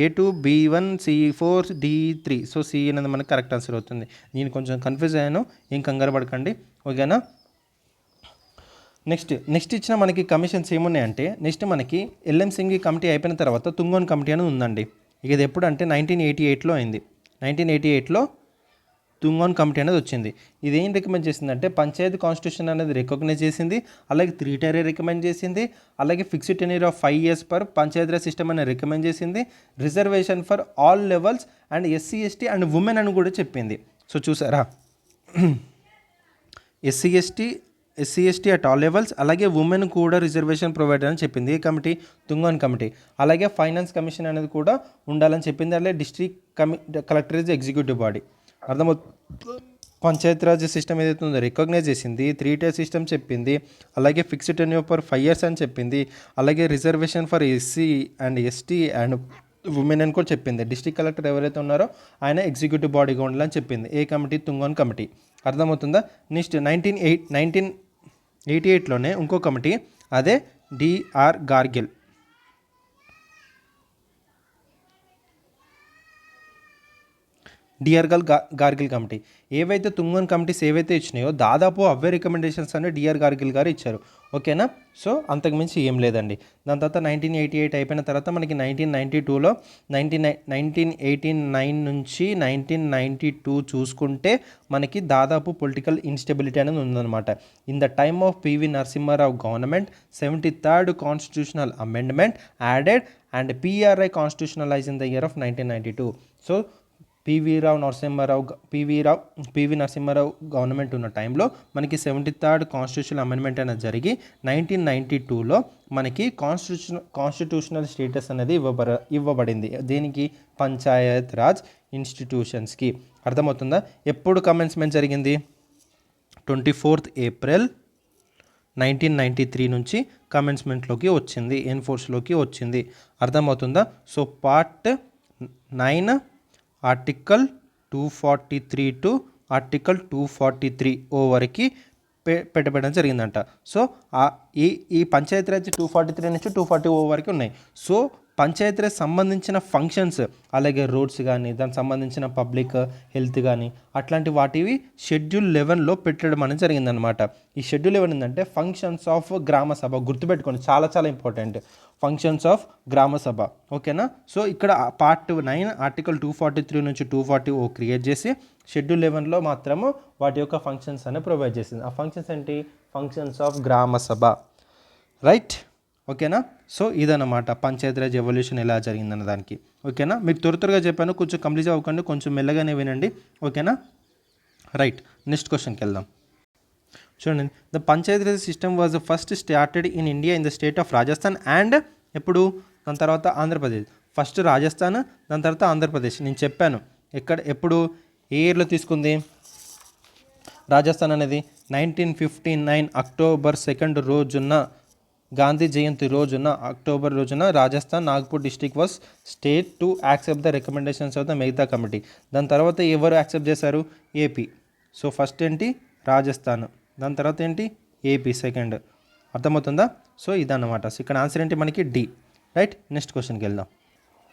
A2 B1 C4 D3. So C అనేది మనకు కరెక్ట్ ఆన్సర్ అవుతుంది. నేను కొంచెం కన్ఫ్యూజ్ అయ్యాను, ఏం కంగారు పడకండి. ఓకేనా? నెక్స్ట్ ఇచ్చిన మనకి కమిషన్స్ ఏమున్నాయంటే, నెక్స్ట్ మనకి ఎల్ఎంసీ కమిటీ అయిపోయిన తర్వాత తుంగోన్ కమిటీ అనేది ఉందండి. ఇక ఇది ఎప్పుడు అంటే 1988లో అయింది. 1988లో తుంగోన్ కమిటీ అనేది వచ్చింది. ఇది ఏం రికమెండ్ చేసిందంటే, పంచాయతీ కాన్స్టిట్యూషన్ అనేది రికగ్నైజ్ చేసింది, అలాగే 3 టైర్ రికమెండ్ చేసింది, అలాగే fixed tenure of 5 years per Panchayati Raj system అనేది రికమెండ్ చేసింది, reservation for all levels and SC ST and women అని కూడా చెప్పింది. సో చూసారా, SC ST at all levels, అలాగే ఉమెన్ కూడా రిజర్వేషన్ ప్రొవైడ్ అని చెప్పింది. ఏ కమిటీ? తుంగోన్ కమిటీ. అలాగే ఫైనాన్స్ కమిషన్ అనేది కూడా ఉండాలని చెప్పింది. అలాగే district collector is executive body. అర్థమవుతుంది? పంచాయతీరాజ్ సిస్టమ్ ఏదైతే ఉందో రికగ్నైజ్ చేసింది, 3 టైర్ సిస్టమ్ చెప్పింది, అలాగే ఫిక్స్డ్ టెన్యూర్ ఫర్ 5 years అని చెప్పింది, అలాగే reservation for SC and ST and women అని కూడా చెప్పింది. డిస్ట్రిక్ట్ కలెక్టర్ ఎవరైతే ఉన్నారో ఆయన ఎగ్జిక్యూటివ్ బాడీగా ఉండాలని చెప్పింది. ఏ కమిటీ? తుంగోన్ కమిటీ. అర్థమవుతుందా? నెక్స్ట్ 1988లోనే ఇంకో కమిటీ, అదే డిఆర్ గార్గిల్. Gargle committee. ఏవైతే తుంగోన్ కమిటీస్ ఏవైతే ఇచ్చినాయో దాదాపు అవే రికమెండేషన్స్ అని డిఆర్ గార్గిల్ గారు ఇచ్చారు. ఓకేనా? సో అంతకుమించి ఏం లేదండి. దాని తర్వాత 1988 అయిపోయిన తర్వాత మనకి 1992లో 1989 నుంచి 1992 చూసుకుంటే మనకి దాదాపు పొలిటికల్ ఇన్స్టెబిలిటీ అనేది ఉందన్నమాట. In the time of P V Narasimha Rao government 73rd constitutional amendment added and PRI constitutionalise in the year of 1992. So P V Narasimha Rao government ఉన్న టైంలో మనకి 73rd కాన్స్టిట్యూషనల్ అమెండ్మెంట్ అనేది జరిగి 1992లో మనకి కాన్స్టిట్యూషనల్ స్టేటస్ అనేది ఇవ్వబడింది. దేనికి? పంచాయత్ రాజ్ ఇన్స్టిట్యూషన్స్కి. అర్థమవుతుందా? ఎప్పుడు కమెన్స్మెంట్ జరిగింది? 24th April 1993 నుంచి కమెన్స్మెంట్లోకి వచ్చింది, ఎన్ఫోర్స్లోకి వచ్చింది. అర్థమవుతుందా? So part 9 article 243 to article 243 వరకు పెట్టబడడం జరిగిందంట. సో ఈ పంచాయతీరాజ్ 243 నుంచి 240 వరకు ఉన్నాయి. సో పంచాయతీరాజ్ సంబంధించిన ఫంక్షన్స్, అలాగే రోడ్స్ కానీ, దానికి సంబంధించిన పబ్లిక్ హెల్త్ కానీ అట్లాంటి వాటివి షెడ్యూల్ 11లో పెట్టడం అనేది జరిగిందనమాట. ఈ షెడ్యూల్ 11 ఏంటంటే ఫంక్షన్స్ ఆఫ్ గ్రామ సభ. గుర్తుపెట్టుకోండి, చాలా చాలా ఇంపార్టెంట్. ఫంక్షన్స్ ఆఫ్ గ్రామ సభ. ఓకేనా? సో ఇక్కడ పార్ట్ 9 ఆర్టికల్ 243 నుంచి 240 క్రియేట్ చేసి షెడ్యూల్ 11లో మాత్రము వాటి యొక్క ఫంక్షన్స్ అనేవి ప్రొవైడ్ చేసింది. ఆ ఫంక్షన్స్ ఏంటి? ఫంక్షన్స్ ఆఫ్ గ్రామ సభ. రైట్? ఓకేనా? సో ఇదన్నమాట పంచాయతీరాజ్ ఎవల్యూషన్ ఎలా జరిగిందన్న దానికి. ఓకేనా? మీకు త్వరగా చెప్పాను, కొంచెం కంప్లీట్ అవ్వకండి, కొంచెం మెల్లగానే వినండి. ఓకేనా? రైట్, నెక్స్ట్ క్వశ్చన్కి వెళ్దాం. చూడండి, the Panchayati Raj system was first started in India in the state of Rajasthan and ఎప్పుడు? దాని తర్వాత ఆంధ్రప్రదేశ్. ఫస్ట్ రాజస్థాన్, దాని తర్వాత ఆంధ్రప్రదేశ్. నేను చెప్పాను ఎప్పుడు ఏ ఇయర్లో తీసుకుంది రాజస్థాన్ అనేది? 1959 అక్టోబర్ 2 రోజున, గాంధీ జయంతి రోజున, అక్టోబర్ రోజున Rajasthan Nagpur district was state to accept the recommendations of the Mehta committee. దాని తర్వాత ఎవరు యాక్సెప్ట్ చేశారు? ఏపీ. సో ఫస్ట్ ఏంటి? రాజస్థాన్. దాని తర్వాత ఏంటి? AP second. అర్థమవుతుందా? సో ఇదన్నమాట. సో ఇక్కడ ఆన్సర్ ఏంటి మనకి? డి. రైట్, నెక్స్ట్ క్వశ్చన్కి వెళ్దాం.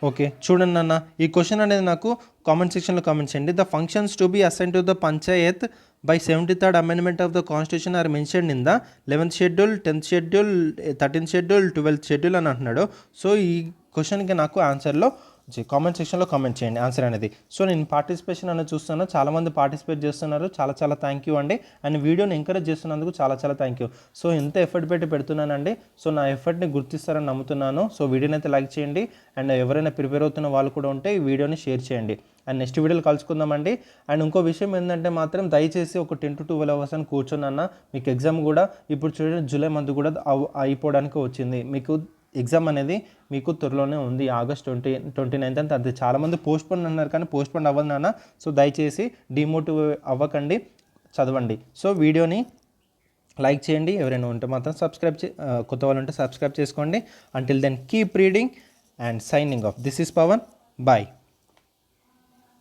ఓకే, చూడండి అన్న, ఈ క్వశ్చన్ అనేది నాకు కామెంట్ సెక్షన్లో కామెంట్ చేయండి. The functions to be assign to the Panchayat by 73rd amendment of the constitution are mentioned in the 11th schedule, 10th schedule, 13th schedule, 12th schedule అని అంటున్నాడు. సో ఈ క్వశ్చన్కి నాకు ఆన్సర్లో కామెంట్ సెక్షన్లో కామెంట్ చేయండి ఆన్సర్ అనేది. సో నేను పార్టిసిపేషన్ అనేది చూస్తున్నాను, చాలామంది పార్టిసిపేట్ చేస్తున్నారు, చాలా చాలా థ్యాంక్ యూ అండి. అండ్ వీడియోని ఎంకరేజ్ చేస్తున్నందుకు చాలా చాలా థ్యాంక్ యూ. సో ఎంత ఎఫర్ట్ పెడుతున్నానండి, సో నా ఎఫర్ట్ని గుర్తిస్తారని నమ్ముతున్నాను. సో వీడియోని అయితే లైక్ చేయండి. అండ్ ఎవరైనా ప్రిపేర్ అవుతున్న వాళ్ళు కూడా ఉంటే ఈ వీడియోని షేర్ చేయండి. అండ్ నెక్స్ట్ వీడియోలో కలుసుకుందామండి. అండ్ ఇంకో విషయం ఏంటంటే మాత్రం దయచేసి ఒక 10 to 12 hours అని కూర్చొని మీకు ఎగ్జామ్ కూడా ఇప్పుడు చూడండి జూలై మంత్ కూడా అయిపోవడానికి వచ్చింది. మీకు ఎగ్జామ్ అనేది మీకు త్వరలోనే ఉంది, August 29th అంత. అది చాలామంది పోస్ట్పోన్ అన్నారు కానీ పోస్ట్పోన్ అవ్వదు నాన్న. సో దయచేసి డిమోటివ్ అవ్వకండి, చదవండి. సో వీడియోని లైక్ చేయండి, ఎవరైనా ఉంటే మాత్రం కొత్త వాళ్ళు ఉంటే సబ్స్క్రైబ్ చేసుకోండి. Until then keep reading and signing off. This is Pavan. Bye.